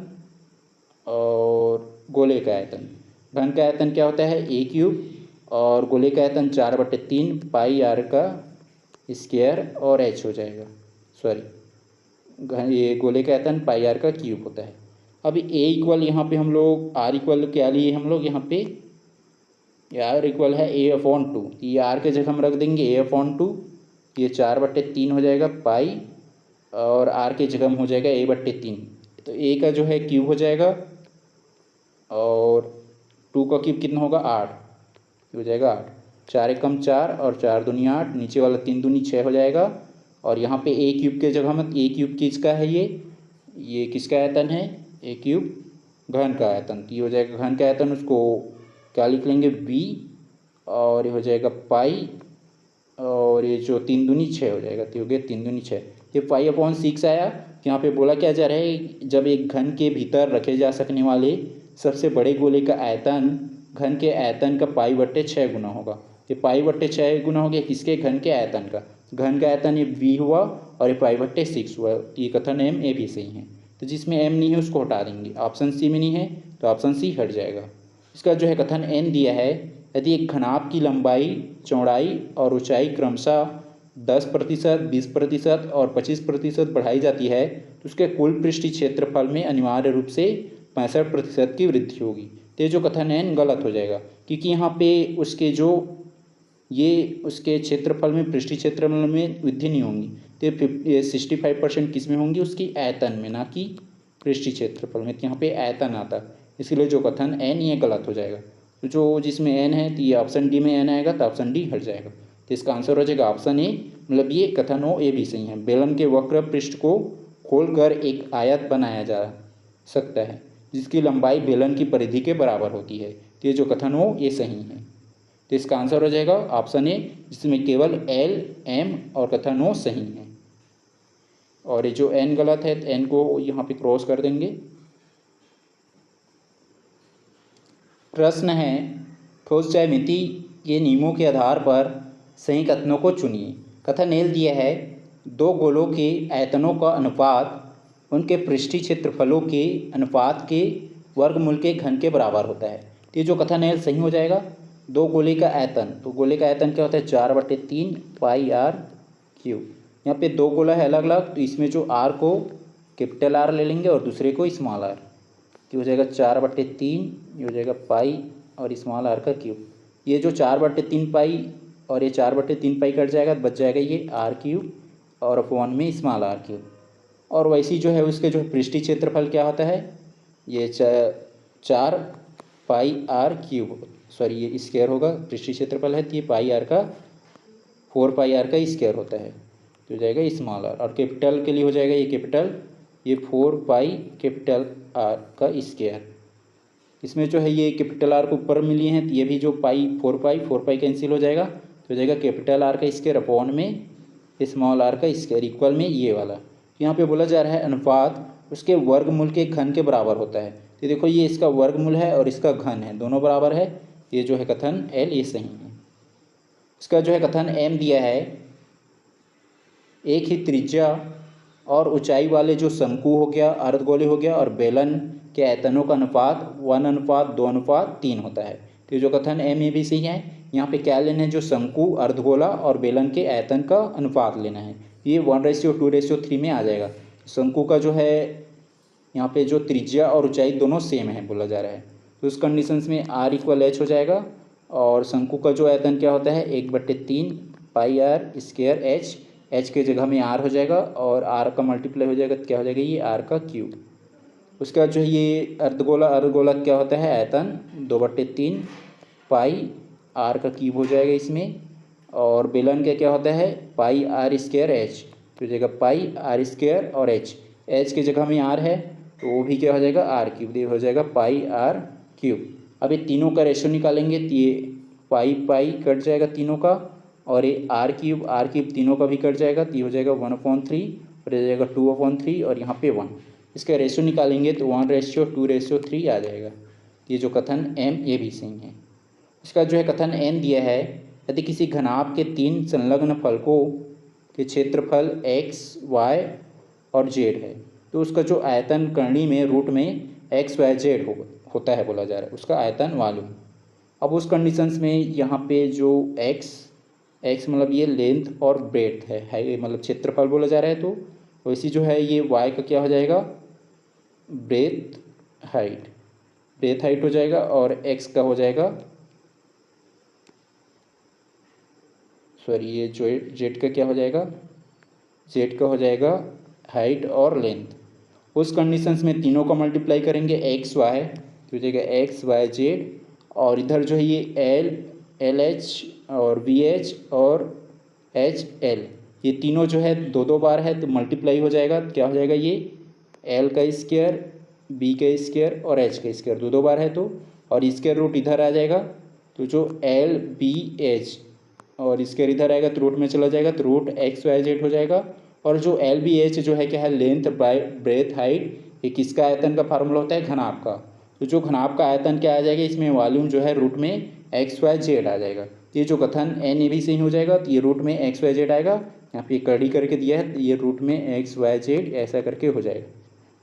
और गोले का आयतन, घन का आयतन क्या होता है, a³ और गोले का आयतन 4/3 पाई आर का स्क्वायर और h हो जाएगा, सॉरी ये गोले का आयतन पाई आर का क्यूब होता है। अब a इक्वल यहाँ पे हम लोग r इक्वल क्या लिए हम लोग, यहाँ पे आर इक्वल है a/2, ये आर के जगह हम रख देंगे a/2, ये 4/3 हो जाएगा पाई, और आर के जगह में हो जाएगा a/3, तो a का जो है क्यूब हो जाएगा, और 2 का क्यूब कितना होगा, 8 हो जाएगा 8, 4 एकम 4 और 4 दूनी 8, नीचे वाला 3 दूनी 6 हो जाएगा। और यहाँ पे a³ के जगह में, a³ किसका है, ये किसका आयतन है, a³ घन का आयतन, तो ये हो जाएगा घन का आयतन, उसको क्या लिख लेंगे, b, और ये हो जाएगा पाई, और ये जो 3 दूनी 6 हो जाएगा, तो हो गया 3 दूनी 6। ये π/6 आया। यहाँ पे बोला क्या जा रहा है, जब एक घन के भीतर रखे जा सकने वाले सबसे बड़े गोले का आयतन घन के आयतन का π/6 गुना होगा। ये π/6 गुना हो गया किसके, घन के आयतन का, घन का आयतन ये v हुआ और ये π/6 हुआ। ये कथन एम ए भी सही है। तो जिसमें एम नहीं है उसको हटा देंगे, ऑप्शन सी में नहीं है तो ऑप्शन सी हट जाएगा। इसका जो है कथन एन दिया है, यदि एक घनाभ की लंबाई, चौड़ाई और ऊंचाई क्रमशः 10%, 20% और 25% बढ़ाई जाती है तो उसके कुल पृष्ठीय क्षेत्रफल में अनिवार्य रूप से 65% की वृद्धि होगी। तो ये जो कथन एन गलत हो जाएगा, क्योंकि यहाँ पे उसके जो ये उसके क्षेत्रफल में, पृष्ठीय क्षेत्रफल में वृद्धि नहीं होंगी। तो ये 65% किस में होंगी, उसकी आयतन में, ना कि पृष्ठीय क्षेत्रफल में। तो यहाँ पे आयतन आता है, इसलिए जो कथन एन ये गलत हो जाएगा। तो जो जिसमें एन है तो ये ऑप्शन डी में एन आएगा, तो ऑप्शन डी हट जाएगा। तो इसका आंसर हो जाएगा ऑप्शन ए, मतलब ये कथन हो ए भी सही है। बेलन के वक्र पृष्ठ को खोलकर एक आयत बनाया जा सकता है जिसकी लंबाई बेलन की परिधि के बराबर होती है। तो ये जो कथन हो ये सही है। तो इसका आंसर हो जाएगा ऑप्शन ए, जिसमें केवल एल, एम और कथन ओ सही है। और ये जो एन गलत है तो एन को यहाँ पे क्रॉस कर देंगे। प्रश्न है, ठोस ज्यामिति के नियमों के आधार पर सही कथनों को चुनिए। कथन एल दिया है, दो गोलों के आयतनों का अनुपात उनके पृष्ठीय क्षेत्रफलों के अनुपात के वर्गमूल के घन के बराबर होता है। तो ये जो कथन एल सही हो जाएगा। दो गोले का आयतन, तो गोले का आयतन क्या होता है, 4/3 पाई आर क्यूब। यहाँ पे दो गोला है अलग अलग, तो इसमें जो आर को कैपिटल आर ले लेंगे और दूसरे को स्मॉल आर, कि हो जाएगा 4/3, ये हो जाएगा पाई और स्मॉल आर का क्यूब। ये जो 4/3 पाई और ये 4/3 पाई कट जाएगा, बच जाएगा ये आर क्यूब और अपॉन में स्मॉल आर क्यूब। और वैसी जो है उसके जो पृष्ठीय क्षेत्रफल क्या होता है, ये 4 पाई आर क्यूब, सॉरी ये स्क्वायर होगा, पृष्ठीय क्षेत्रफल है तो ये पाई आर का 4 पाई आर का स्क्वायर होता है, तो हो जाएगा स्मॉल आर। और कैपिटल के लिए हो जाएगा ये कैपिटल, ये 4 पाई कैपिटल आर का स्क्वायर। इसमें जो है ये कैपिटल आर को ऊपर मिली हैं, तो ये भी जो पाई 4 पाई कैंसिल हो जाएगा, तो हो जाएगा कैपिटल आर का स्क्वायर अपॉन में स्मॉल आर का स्क्वायर इक्वल में ये वाला। यहाँ पे बोला जा रहा है अनुपात उसके वर्गमूल के घन के बराबर होता है। तो देखो ये इसका वर्गमूल है और इसका घन है, दोनों बराबर है। ये जो है कथन एल ये सही है। इसका जो है कथन एम दिया है, एक ही त्रिज्या और ऊंचाई वाले जो शंकु हो गया, अर्धगोले हो गया और बेलन के आयतनों का अनुपात 1:2:3 होता है। तो जो कथन एम ये भी सही है। यहाँ पे क्या लेना है, जो शंकु, अर्धगोला और बेलन के आयतन का अनुपात लेना है। ये 1:2:3 में आ जाएगा। शंकु का जो है यहाँ पे जो त्रिज्या और ऊंचाई दोनों सेम है बोला जा रहा है, तो उस कंडीशंस में आर इक्वल एच हो जाएगा। और शंकु का जो आयतन क्या होता है, 1/3 pi R square H, H के जगह में आर हो जाएगा और आर का मल्टीप्लाई हो जाएगा तो क्या हो जाएगा, ये आर का क्यूब। उसके बाद जो है ये अर्धगोला क्या होता है, आयतन 2/3 पाई आर का क्यूब हो जाएगा इसमें। और बेलन का क्या होता है, पाई आर स्क्वायर एच, तो हो जाएगा पाई आर स्क्वायर और एच, एच की जगह में आर है तो वो भी क्या हो जाएगा, आर क्यूब, ये हो जाएगा पाई आर क्यूब। अब ये तीनों का रेशो निकालेंगे तो ये पाई पाई कट जाएगा तीनों का, और ये आर क्यूब तीनों का भी कट जाएगा, तो ये हो जाएगा 1/3 और ये जाएगा 2/3 और यहाँ पे 1। इसका रेशो निकालेंगे तो 1:2:3 आ जाएगा। ये जो कथन एम ये भी सही है। इसका जो है कथन एन दिया है, यदि किसी घनाभ के 3 संलग्न फलकों के क्षेत्रफल एक्स, वाई और जेड है तो उसका जो आयतन करणी में रूट में एक्स वाई जेड होता है बोला जा रहा है, उसका आयतन मालूम। अब उस कंडीशंस में यहाँ पे जो एक्स मतलब ये लेंथ और ब्रेड्थ है मतलब क्षेत्रफल बोला जा रहा है, तो वैसी जो है ये वाई का क्या हो जाएगा, ब्रेथ हाइट हो जाएगा, और एक्स का हो जाएगा, सॉरी ये जो जेड का क्या हो जाएगा, जेड का हो जाएगा हाइट और लेंथ। उस कंडीशंस में तीनों का मल्टीप्लाई करेंगे एक्स वाई, तो हो जाएगा एक्स वाई जेड, और इधर जो है ये एल एच और वी एच और एच एल, ये तीनों जो है 2 बार है तो मल्टीप्लाई हो जाएगा, तो क्या हो जाएगा, ये एल का स्क्वायर, बी का स्क्वायर और एच का स्क्वायर 2 बार है तो, और स्क्वायर रूट इधर आ जाएगा, तो जो एल बी एच और स्क्वायर इधर आएगा तो रूट में चला जाएगा, तो रूट एक्स वाई जेड हो जाएगा। और जो एल बी एच जो है क्या है, लेंथ बाय ब्रेथ हाइट, ये किसका आयतन का फार्मूला होता है, घनाभ का। तो जो घनाभ का आयतन क्या आ जाएगा, इसमें वॉल्यूम जो है रूट में एक्स वाई जेड आ जाएगा। ये जो कथन एन ए भी सही हो जाएगा, तो ये रूट में एक्स वाई जेड आएगा, यहाँ पे कड़ी करके दिया है तो ये रूट में एक्स वाई जेड ऐसा करके हो जाएगा।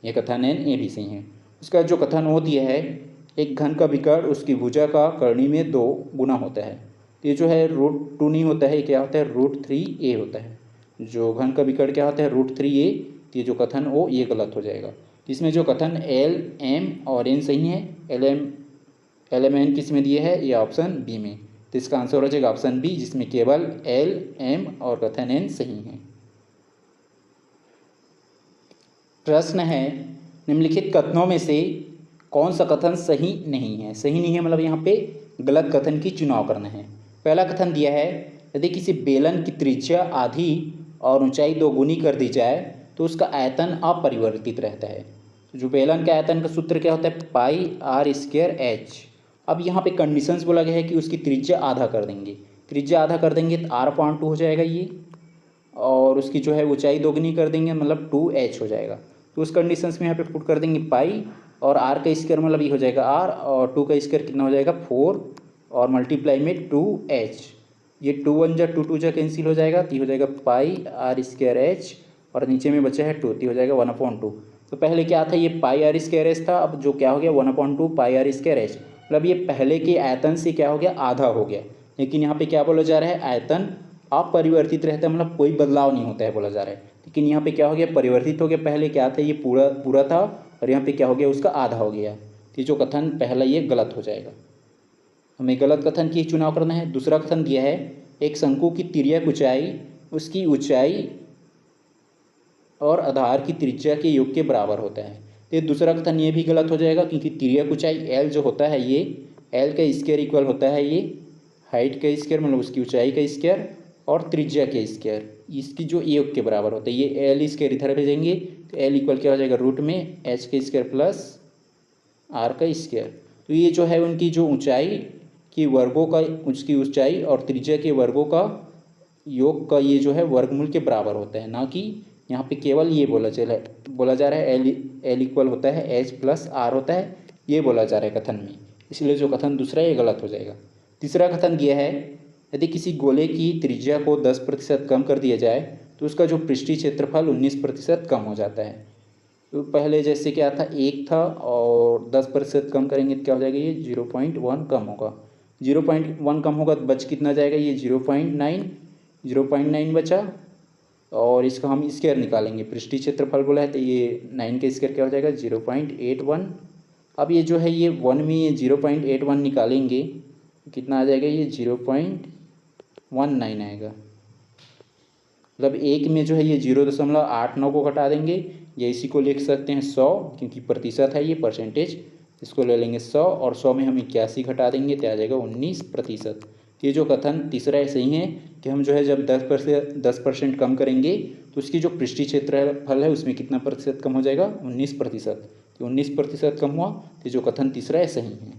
ये कथन एन ए भी सही है। उसका जो कथन ओ दिया है, एक घन का विकर्ण उसकी भुजा का करनी में 2 गुना होता है। तो ये जो है √2 नहीं होता है, क्या होता है √3a होता है। जो घन का विकर्ण क्या होता है √3a। तो ये जो कथन हो ये गलत हो जाएगा। इसमें जो कथन L, M और N सही है, L M N किस में दिए है, ये ऑप्शन बी में। तो इसका आंसर हो जाएगा ऑप्शन बी, जिसमें केवल L, M और कथन N सही है। प्रश्न है, निम्नलिखित कथनों में से कौन सा कथन सही नहीं है। सही नहीं है मतलब यहाँ पे गलत कथन की चुनाव करना है। पहला कथन दिया है, यदि किसी बेलन की त्रिज्या आधी और ऊंचाई 2 गुनी कर दी जाए तो उसका आयतन अपरिवर्तित रहता है। जो बेलन के आयतन का सूत्र क्या होता है, πr²h। अब यहाँ पे कंडीशंस बोला गया है कि उसकी त्रिज्या आधा कर देंगे। त्रिज्या आधा कर देंगे तो r/2 हो जाएगा ये, और उसकी जो है ऊंचाई 2 गुनी कर देंगे मतलब 2h हो जाएगा। तो उस कंडीशंस में यहाँ पे पुट कर देंगे पाई, और r का स्क्वायर मतलब ये हो जाएगा r, और 2 का स्क्वायर कितना हो जाएगा 4, और मल्टीप्लाई में 2h। ये 2 1 जा 2 2 जा कैंसिल हो जाएगा, तो हो जाएगा πr²h, और नीचे में बचा है 2, तो हो जाएगा 1/2। तो पहले क्या था, ये πr²h था, अब जो क्या हो गया 1/2 πr²h, मतलब ये पहले के आयतन से क्या हो गया आधा हो गया। लेकिन यहाँ पे क्या बोला जा रहा है, आयतन अपरिवर्तित रहता है, मतलब कोई बदलाव नहीं होता है बोला जा रहा है। लेकिन यहाँ पे क्या हो गया, परिवर्तित हो गया। पहले क्या था, ये पूरा था, और यहाँ पे क्या हो गया, उसका आधा हो गया। तो जो कथन पहला ये गलत हो जाएगा। हमें गलत कथन की चुनाव करना है। दूसरा कथन दिया है, एक शंकु की तिर्यक ऊंचाई उसकी ऊंचाई और आधार की त्रिज्या के योग के बराबर होता है। तो दूसरा कथन ये भी गलत हो जाएगा, क्योंकि तिर्यक ऊंचाई L जो होता है, ये L का स्क्वायर इक्वल होता है ये हाइट का स्क्वायर, मतलब उसकी ऊंचाई का स्क्वायर और त्रिज्या के स्क्वायर, इसकी जो योग के बराबर होता है। ये L स्क्वायर इधर भेजेंगे तो L इक्वल क्या हो जाएगा रूट में h का स्क्वायर प्लस r का स्क्वायर। तो ये जो है उनकी जो ऊंचाई की वर्गों का, उसकी ऊंचाई और त्रिज्या के वर्गों का योग का ये जो है वर्गमूल के बराबर होता है, ना कि यहाँ पे केवल ये बोला जा रहा है L इक्वल होता है h प्लस r होता है, ये बोला जा रहा है कथन में। इसलिए जो कथन दूसरा ये गलत हो जाएगा। तीसरा कथन दिया है, यदि किसी गोले की त्रिज्या को 10% कम कर दिया जाए तो उसका जो पृष्ठीय क्षेत्रफल 19% कम हो जाता है। तो पहले जैसे क्या था, 1 था, और 10% कम करेंगे तो क्या हो जाएगा, ये 0.1 कम होगा। 0.1 कम होगा तो बच कितना जाएगा, ये 0.9 बचा, और इसका हम स्क्वायर निकालेंगे। पृष्ठीय क्षेत्रफल बोला है तो ये 9 का स्क्वायर क्या हो जाएगा 0.81। अब ये जो है ये 1 में ये 0.81 निकालेंगे कितना आ जाएगा, ये 0.19 आएगा। मतलब 1 में जो है ये 0.89 को घटा देंगे, या इसी को लिख सकते हैं 100, क्योंकि प्रतिशत है ये परसेंटेज। इसको ले लेंगे 100, और 100 में हम 81 घटा देंगे तो आ जाएगा 19%। ये जो कथन तीसरा है सही है, कि हम जो है जब 10% कम करेंगे तो उसकी जो पृष्ठीय क्षेत्रफल है उसमें कितना प्रतिशत कम हो जाएगा, 19%। तो 19% कम हुआ, तो जो कथन तीसरा है सही है।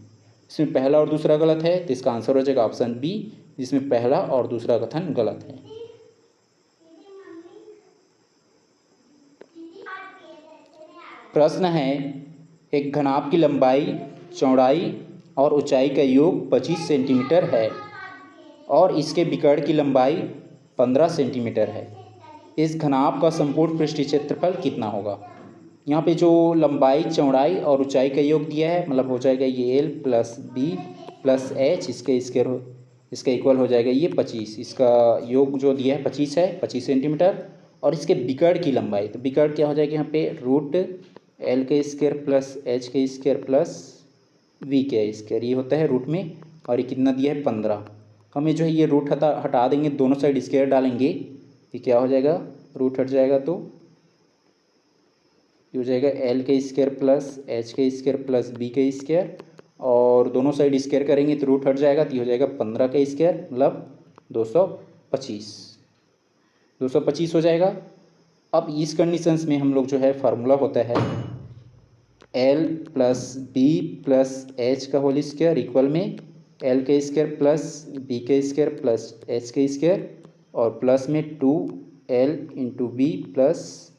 इसमें पहला और दूसरा गलत है, तो इसका आंसर हो जाएगा ऑप्शन बी, जिसमें पहला और दूसरा कथन गलत है। प्रश्न है, एक घनाभ की लंबाई, चौड़ाई और ऊंचाई का योग 25 सेंटीमीटर है और इसके विकर्ण की लंबाई 15 सेंटीमीटर है। इस घनाभ का संपूर्ण पृष्ठीय क्षेत्रफल कितना होगा। यहाँ पे जो लंबाई, चौड़ाई और ऊंचाई का योग दिया है, मतलब हो जाएगा ये L plus B plus H, इसका इक्वल हो जाएगा ये 25। इसका योग जो दिया है 25 है, 25 सेंटीमीटर। और इसके विकर्ण की लंबाई, तो विकर्ण क्या हो जाएगा यहाँ पे √L का स्क्वायर प्लस H का स्क्वायर प्लस V का स्क्वायर, ये होता है रूट में, और ये कितना दिया है 15। हमें जो है ये रूट हटा देंगे, दोनों साइड स्क्वायर डालेंगे, ये क्या हो जाएगा, रूट हट जाएगा तो ये हो जाएगा L का स्क्वायर प्लस H का स्क्वायर प्लस B का स्क्वायर, और दोनों साइड स्क्वायर करेंगे तो रूट हट जाएगा, तो ये हो जाएगा 15 का स्क्वायर, मतलब 225 हो जाएगा। अब इस कंडीशंस में हम लोग जो है फार्मूला होता है L plus B plus H का होल स्क्वायर इक्वल में L का स्क्वायर प्लस B का स्क्वायर प्लस H का स्क्वायर, और प्लस में 2L into B plus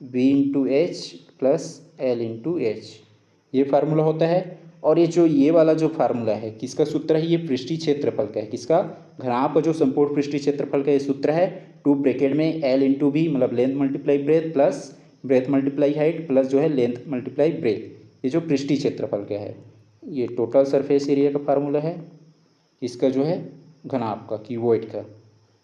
B into H plus L into H, ये फार्मूला होता है। और ये वाला जो फार्मूला है किसका सूत्र है, ये पृष्ठीय क्षेत्रफल का है। किसका, घनाभ का जो संपूर्ण पृष्ठीय क्षेत्रफल का ये सूत्र है 2 ब्रैकेट में L इंटू B, मतलब length multiply breath plus breadth multiply height plus जो है लेंथ मल्टीप्लाई ब्रेथ, ये जो पृष्ठीय क्षेत्रफल का है। ये टोटल सरफेस एरिया का फार्मूला है, इसका जो है घनाभ का क्यूबॉइड का।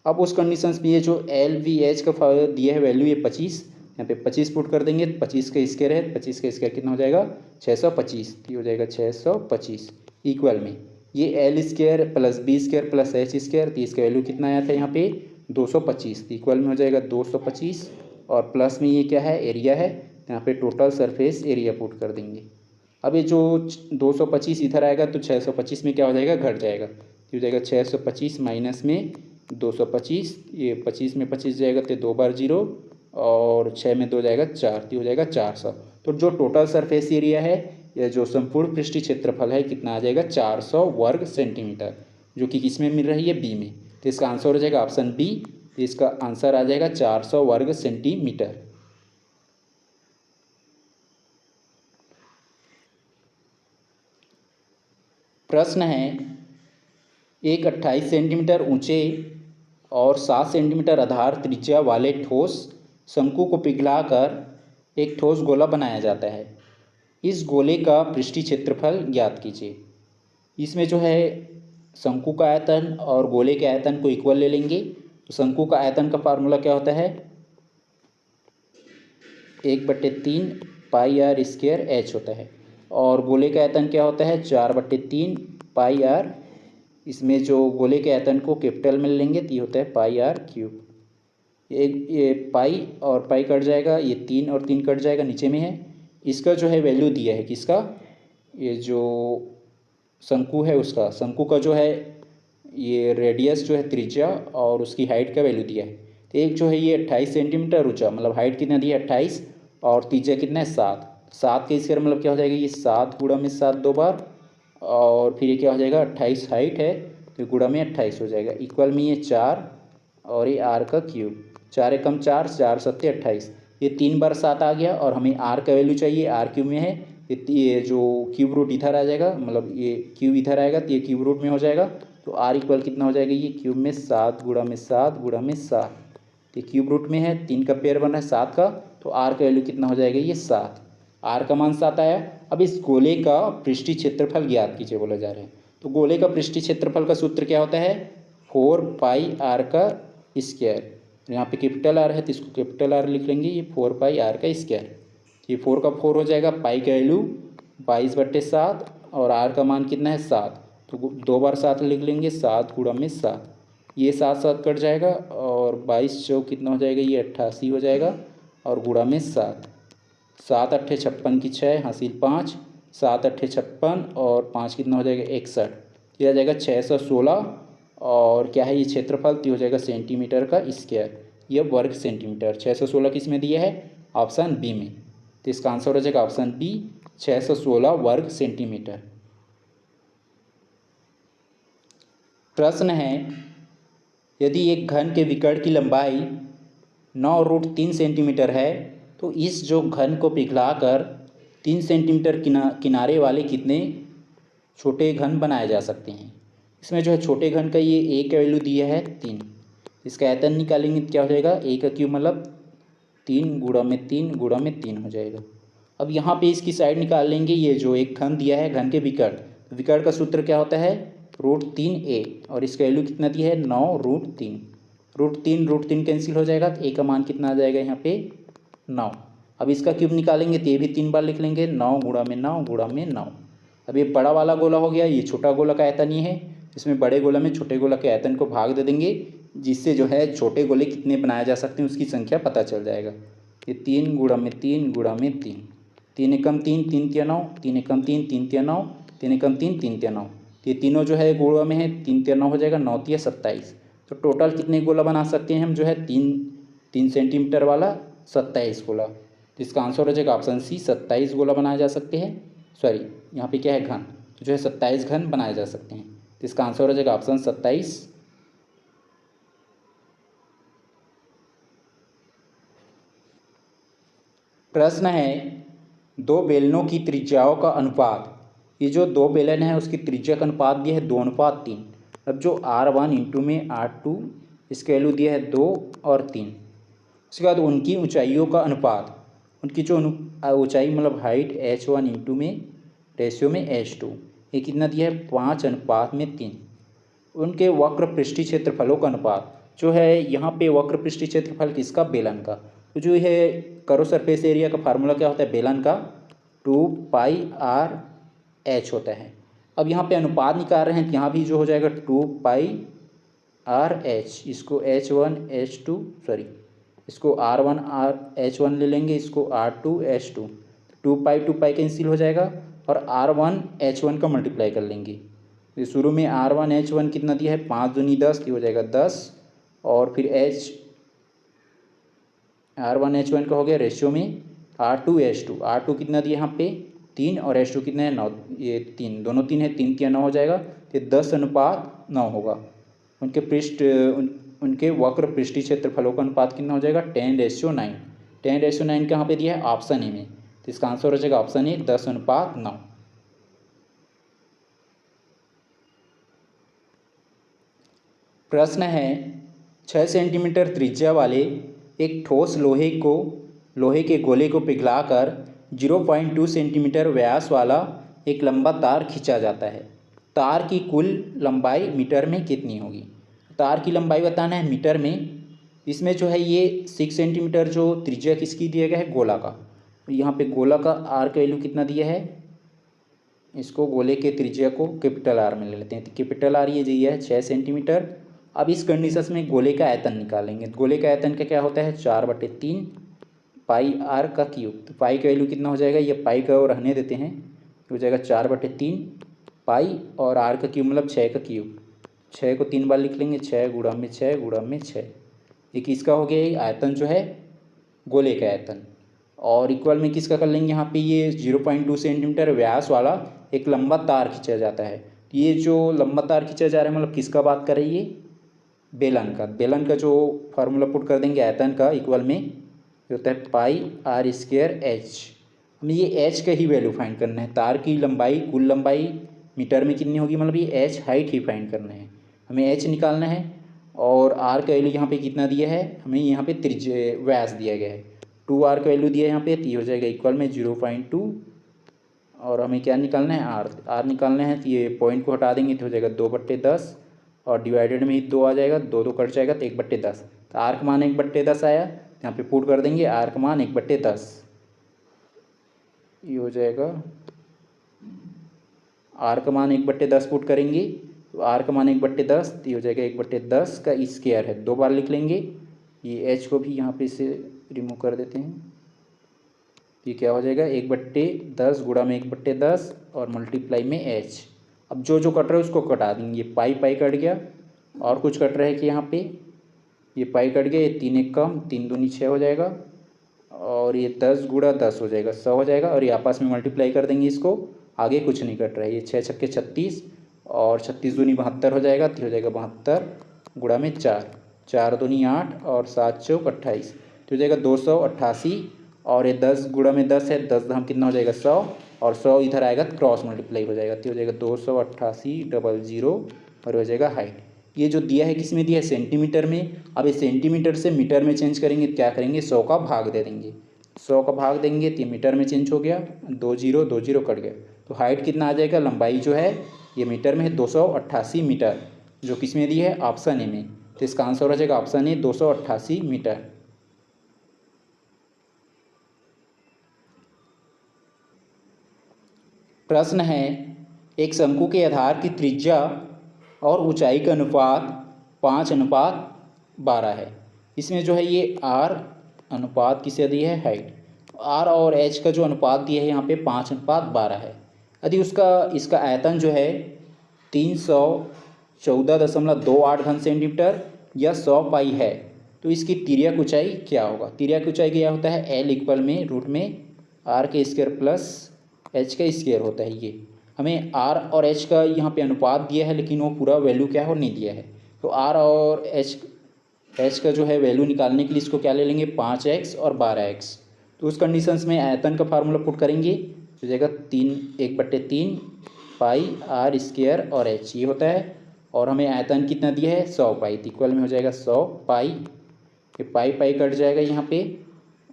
अब उस कंडीशंस में ये जो एल वी एच का दिया है वैल्यू, ये 25, यहाँ पे 25 पुट कर देंगे, 25 का स्क्वायर है, 25 का स्क्वायर कितना हो जाएगा 625, तो ये हो जाएगा 625 इक्वल में ये L square plus B square plus H square, तो इसका वैल्यू कितना आया था यहाँ पे 225, इक्वल में हो जाएगा 225 और प्लस में ये क्या है एरिया है, यहाँ पे टोटल सरफेस एरिया पुट कर देंगे। अब ये जो 225 इधर आएगा तो 625 में क्या हो जाएगा घट जाएगा, तो हो जाएगा 625 माइनस में 225, ये 25 में 25 जाएगा तो 2 बार 0 और 6 में 2 जाएगा 4, तो हो जाएगा 400। तो जो टोटल सरफेस एरिया है या जो संपूर्ण पृष्ठीय क्षेत्रफल है कितना आ जाएगा 400 वर्ग सेंटीमीटर, जो कि किस में मिल रही है बी में, तो इसका आंसर हो जाएगा ऑप्शन बी, तो इसका आंसर आ जाएगा 400 वर्ग सेंटीमीटर। प्रश्न है एक 28 सेंटीमीटर ऊंचे और 7 सेंटीमीटर आधार त्रिज्या वाले ठोस शंकु को पिघलाकर एक ठोस गोला बनाया जाता है। इस गोले का पृष्ठीय क्षेत्रफल ज्ञात कीजिए। इसमें जो है शंकु का आयतन और गोले के आयतन को इक्वल ले लेंगे, तो शंकु का आयतन का फार्मूला क्या होता है 1/3 पाई आर स्क्वायर एच होता है, और गोले का आयतन क्या होता है 4/3 पाई आर, इसमें जो गोले के आयतन को कैपिटल में लेंगे तो ये होता है पाई आर क्यूब। ये पाई और पाई कट जाएगा, ये 3 और 3 कट जाएगा, नीचे में है। इसका जो है वैल्यू दिया है किसका, ये जो शंकु है उसका, शंकु का जो है ये रेडियस जो है त्रिज्या और उसकी हाइट का वैल्यू दिया है। तो एक जो है ये 28 सेंटीमीटर ऊंचा, मतलब हाइट कितना दिया है 28 और त्रिज्या कितना है 7, 7 के स्क्वायर मतलब क्या हो जाएगा ये 7 गुणा में 7 2 बार, और फिर ये क्या हो जाएगा 28 हाइट है तो गुणा में 28 हो जाएगा, इक्वल में ये 4 और ये आर का क्यूब, 4 एकम 4, 4 सत्ते 28, ये 3 बार 7 आ गया और हमें आर का वैल्यू चाहिए, आर क्यूब में है, ये जो क्यूब रूट इधर आ जाएगा, मतलब ये क्यूब इधर आएगा तो ये क्यूब रूट में हो जाएगा, तो आर इक्वल कितना हो जाएगा ये क्यूब में 7 गुणा में 7 गुणा में 7, तो क्यूब रूट में है 3 का पेयर बन रहा है 7 का, तो आर का वैल्यू कितना हो जाएगा ये 7, आर का मान 7 आया। अब इस गोले का पृष्ठीय क्षेत्रफल ज्ञात कीजिए बोला जा रहा है, तो गोले का पृष्ठीय क्षेत्रफल का सूत्र क्या होता है 4 पाई आर का स्क्वायर, यहाँ पे कैपिटल आर है तो इसको कैपिटल आर लिख लेंगे, ये 4 पाई आर का स्क्वायर, ये 4 का 4 हो जाएगा, पाई का वैल्यू 22/7 और आर का मान कितना है 7, तो 2 बार 7 लिख लेंगे, 7 गुणा में 7, ये 7 7 कट जाएगा और 22 चौक कितना हो जाएगा ये 88 हो जाएगा, और गुणा में 7, 7 अट्ठे 56 की 6 हासिल 5, 7 अट्ठे 56 और 5 कितना हो जाएगा 61, ये आ जाएगा 616, और क्या है ये क्षेत्रफल तो हो जाएगा सेंटीमीटर का स्क्वायर, ये वर्ग सेंटीमीटर, 616 किस में दिया है ऑप्शन बी में, तो इसका आंसर हो जाएगा ऑप्शन बी 616 वर्ग सेंटीमीटर। प्रश्न है यदि एक घन के विकर्ण की लंबाई 9√3 सेंटीमीटर है तो इस जो घन को पिघलाकर 3 सेंटीमीटर किनारे वाले कितने छोटे घन बनाए जा सकते हैं। इसमें जो है छोटे घन का ये ए का वैल्यू दिया है 3, इसका आयतन निकालेंगे तो क्या हो जाएगा ए का क्यूब मतलब 3 गुणा में 3 गुणा में 3 हो जाएगा। अब यहाँ पे इसकी साइड निकाल लेंगे, ये जो एक घन दिया है घन के विकर्ण, विकर्ण का सूत्र क्या होता है √3a और इसका वैल्यू कितना दिया है 9√3, √3 कैंसिल हो जाएगा तो ए का मान कितना आ जाएगा यहाँ पे 9। अब इसका क्यूब निकालेंगे तो ये भी 3 बार लिख लेंगे, 9 गुणा में 9 गुणा में 9। अब ये बड़ा वाला गोला हो गया, ये छोटा गोला का आयतन ये है, इसमें बड़े गोला में छोटे गोला के आयतन को भाग दे देंगे, जिससे जो है छोटे गोले कितने बनाए जा सकते हैं उसकी संख्या पता चल जाएगा। ये 3 गुणा में 3 गुणा में 3, 3 एकम 3 3 तिया 9, 3 एकम 3 3 तिया 9, 3 एकम 3 3 तिया 9, ये तीनों जो है गोला में है, 3 तिया 9 हो जाएगा, 9 तिया 27, तो टोटल कितने गोला बना सकते हैं हम जो है 3 सेंटीमीटर वाला 27 गोला, तो इसका आंसर हो जाएगा ऑप्शन सी 27 गोला बनाए जा सकते हैं, सॉरी यहाँ पे क्या है घन, तो जो है 27 घन बनाए जा सकते हैं, तो इसका आंसर हो जाएगा ऑप्शन 27। प्रश्न है दो बेलनों की त्रिज्याओं का अनुपात, ये जो दो बेलन है उसकी त्रिज्या का अनुपात दिया है 2:3। अब जो R1 इंटू में R2 इसका वैल्यू दिया है 2 और 3, उसके बाद उनकी ऊंचाइयों का अनुपात, उनकी जो ऊंचाई मतलब हाइट H1 इंटू में रेशियो में H2, ये कितना दिया है 5:3। उनके वक्र पृष्ठीय क्षेत्रफलों का अनुपात जो है यहाँ पे वक्र पृष्ठीय क्षेत्रफल किसका, बेलन का। तो जो है करो सरफेस एरिया का फार्मूला क्या होता है, बेलन का 2πr/h होता है। अब यहाँ पे अनुपात निकाल रहे हैं तो यहाँ भी जो हो जाएगा 2πr/h, इसको इसको r1 ले लेंगे, इसको r2 2π कैंसिल हो जाएगा और r1 का मल्टीप्लाई कर लेंगे। तो शुरू में r1 कितना दिया है 5 दूनी 10, ये हो जाएगा 10 और फिर r1 का हो गया रेशियो में r2 कितना दिया यहाँ पे 3 और h2 कितना है 9, ये 3 दोनों 3 है, 3 क्या 9 हो जाएगा, तो 10:9 होगा। उनके वक्र पृष्ठीय क्षेत्रफलों का अनुपात कितना हो जाएगा 10:9। 10:9 कहाँ पे दिया है, ऑप्शन ए में, तो इसका आंसर हो जाएगा ऑप्शन ए 10:9। प्रश्न है 6 सेंटीमीटर त्रिज्या वाले एक ठोस लोहे के गोले को पिघलाकर 0.2 सेंटीमीटर व्यास वाला एक लंबा तार खींचा जाता है। तार की कुल लंबाई मीटर में कितनी होगी। तार की लंबाई बताना है मीटर में। इसमें जो है ये 6 सेंटीमीटर जो त्रिज्या किसकी दिया गया है, गोला का। यहाँ पे गोला का आर का वैल्यू कितना दिया है, इसको गोले के त्रिज्या को कैपिटल आर में ले लेते हैं, तो कैपिटल आर ये दिया है 6 सेंटीमीटर। अब इस कंडीशन में गोले का आयतन निकालेंगे। गोले का आयतन का क्या होता है 4/3 पाई आर का क्यूब। तो पाई का वैल्यू कितना हो जाएगा, ये पाई का रहने देते हैं, हो जाएगा 4/3 पाई और आर का क्यूब मतलब 6 का क्यूब। 6 को 3 बार लिख लेंगे, 6 गुणा में 6 गुणा में 6। ये किसका हो गया, ये आयतन जो है गोले का आयतन। और इक्वल में किसका कर लेंगे, यहाँ पे ये 0.2 सेंटीमीटर व्यास वाला एक लंबा तार खींचा जाता है। ये जो लंबा तार खींचा जा रहा है मतलब किसका बात कर रही है, बेलन का। बेलन का जो फार्मूला पुट कर देंगे आयतन का, इक्वल में होता है πr²h। हमें ये एच का ही वैल्यू फाइंड करना है। तार की लंबाई कुल लंबाई मीटर में कितनी होगी, मतलब ये एच हाइट ही फाइंड करना है, हमें एच निकालना है। और आर का वैल्यू यहाँ पे कितना दिया है, हमें यहाँ पे त्रिज्या व्यास दिया गया है 2r का वैल्यू दिया है यहाँ पे, तो ये हो जाएगा इक्वल में 0.2 और हमें क्या निकालना है आर निकालना है। तो ये पॉइंट को हटा देंगे तो हो जाएगा 2/10 और डिवाइडेड में 2 आ जाएगा, 2 कट जाएगा तो 1/10। तो आर का मान 1/10 आया, यहाँ पे पुट कर देंगे आर का मान 1/10, ये हो जाएगा आर का मान 1/10 पुट करेंगे तो आर का मान 1/10, तो ये हो जाएगा 1/10 का स्क्वायर है, 2 बार लिख लेंगे। ये एच को भी यहाँ पे से रिमूव कर देते हैं, ये क्या हो जाएगा 1/10 गुणा में 1/10 और मल्टीप्लाई में एच। अब जो जो कट रहा है उसको कटा देंगे, ये पाई कट गया और कुछ कट रहा है कि यहाँ पे ये पाई कट गया, ये 3 1 कम 3 दूनी 6 हो जाएगा और ये 10 गुणा 10 हो जाएगा 100 हो जाएगा और ये आपस में मल्टीप्लाई कर देंगे इसको, आगे कुछ नहीं कट रहा है। ये 6 छक्के 36 और 36 दूनी 72 हो जाएगा, तो हो जाएगा 72 गुणा में 4, 4 दूनी 8 और 7 चौक 28, तो हो जाएगा 288 और ये 10 गुणा में 10 है, 10 धाम कितना हो जाएगा 100 और 100 इधर आएगा तो क्रॉस मल्टीप्लाई हो जाएगा, तो हो जाएगा 288 और हो जाएगा हाइट। ये जो दिया है किस में दिया है, सेंटीमीटर में। अब ये सेंटीमीटर से मीटर में चेंज करेंगे तो क्या करेंगे 100 का भाग दे देंगे, 100 का भाग देंगे तो ये मीटर में चेंज हो गया, 2 0 कट गया। तो हाइट कितना आ जाएगा, लंबाई जो है ये मीटर में है 288 मीटर, जो किस में दी है ऑप्शन ए में। तो इसका आंसर हो जाएगा ऑप्शन ए 288 मीटर। प्रश्न है एक शंकु के आधार की त्रिज्या और ऊंचाई का अनुपात 5:12 है। इसमें जो है ये r अनुपात किसे दिया है, हाइट। r और h का जो अनुपात दिया है यहाँ पे 5:12 है। यदि इसका आयतन जो है 314.28 घन सेंटीमीटर या 100 पाई है, तो इसकी तिर्यक ऊंचाई क्या होगा। तिर्यक ऊंचाई क्या होता है, l इक्वल में रूट में r के स्क्वायर प्लस h का स्क्वायर होता है। ये हमें r और h का यहाँ पे अनुपात दिया है, लेकिन वो पूरा वैल्यू क्या हो नहीं दिया है। तो r और h का जो है वैल्यू निकालने के लिए इसको क्या ले लेंगे 5x और 12x। तो उस कंडीशंस में आयतन का फार्मूला पुट करेंगे तो जाएगा 1/3 पाई r स्क्वायर और h ये होता है। और हमें आयतन कितना दिया है 100 पाई, तो इक्वल में हो जाएगा 100 पाई, ये पाई कट जाएगा यहाँ पे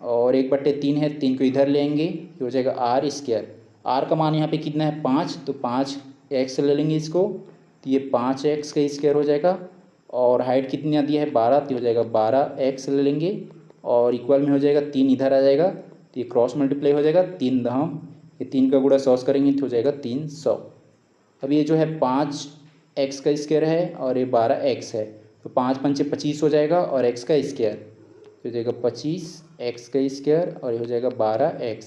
और 1/3 है, 3 को इधर लेंगे, ये हो जाएगा r स्क्वायर। r का मान यहाँ पे कितना है 5, तो 5 एक्स ले लेंगे इसको, तो ये 5x का स्क्वायर हो जाएगा, और हाइट कितनी दिया है 12, तो हो जाएगा 12x ले लेंगे, और इक्वल में हो जाएगा 3 इधर आ जाएगा, तो ये क्रॉस मल्टीप्लाई हो जाएगा 3 दहम, ये 3 का गुणा 100 करेंगे तो हो जाएगा 300। अब ये जो है 5x का स्क्वायर है और ये 12x है, तो 5 पंचे 25 हो जाएगा, और x का स्क्वायर तो हो जाएगा 25x का स्क्वायर, और ये हो जाएगा 12x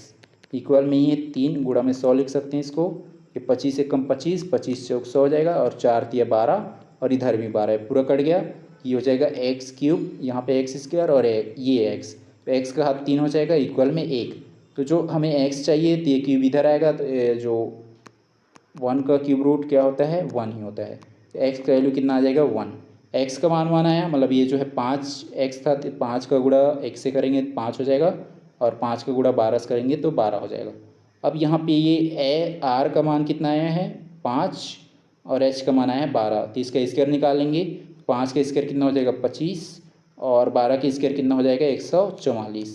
इक्वल में ये 3 गुणा में 100 लिख सकते हैं इसको। ये 25 से कम 25, 25 चौक 100 हो जाएगा, और 4 तिया 12, और इधर भी 12 है, पूरा कट गया। ये हो जाएगा एक्स क्यूब, यहाँ पे एक्स स्क्वायर, और ये एक्स, तो एक्स का हाथ 3 हो जाएगा इक्वल में 1। तो जो हमें एक्स चाहिए तो ये क्यूब इधर आएगा, तो जो 1 का क्यूब रूट क्या होता है 1 ही होता है, तो एक्स का वैल्यू कितना आ जाएगा 1। एक्स का मान आया, मतलब ये जो है 5x था, तो 5 का गुणा x से करेंगे तो 5 हो जाएगा, और 5 का गुणा 12 से करेंगे तो 12 हो जाएगा। अब यहाँ पे ये आर का मान कितना आया है 5, और एच का मान आया है 12, तो इसका स्क्वायर निकालेंगे। 5 का स्क्वायर कितना हो जाएगा 25, और 12 का स्क्वायर कितना हो जाएगा 144,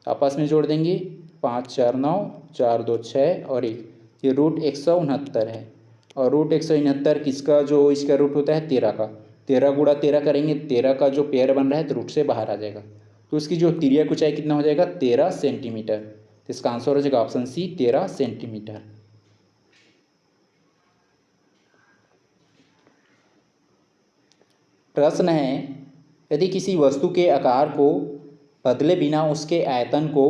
आपस में जोड़ देंगे। 5 4 9, 4 2 6 और 1, ये रूट 169 है, और रूट 169 किसका जो इसका रूट होता है 13 का, 13 गुणा 13 करेंगे, 13 का जो पेयर बन रहा है तो रूट से बाहर आ जाएगा, तो उसकी जो तिर्यक ऊंचाई कितना हो जाएगा 13 सेंटीमीटर, तो इसका आंसर हो जाएगा ऑप्शन सी 13 सेंटीमीटर। प्रश्न है, यदि किसी वस्तु के आकार को बदले बिना उसके आयतन को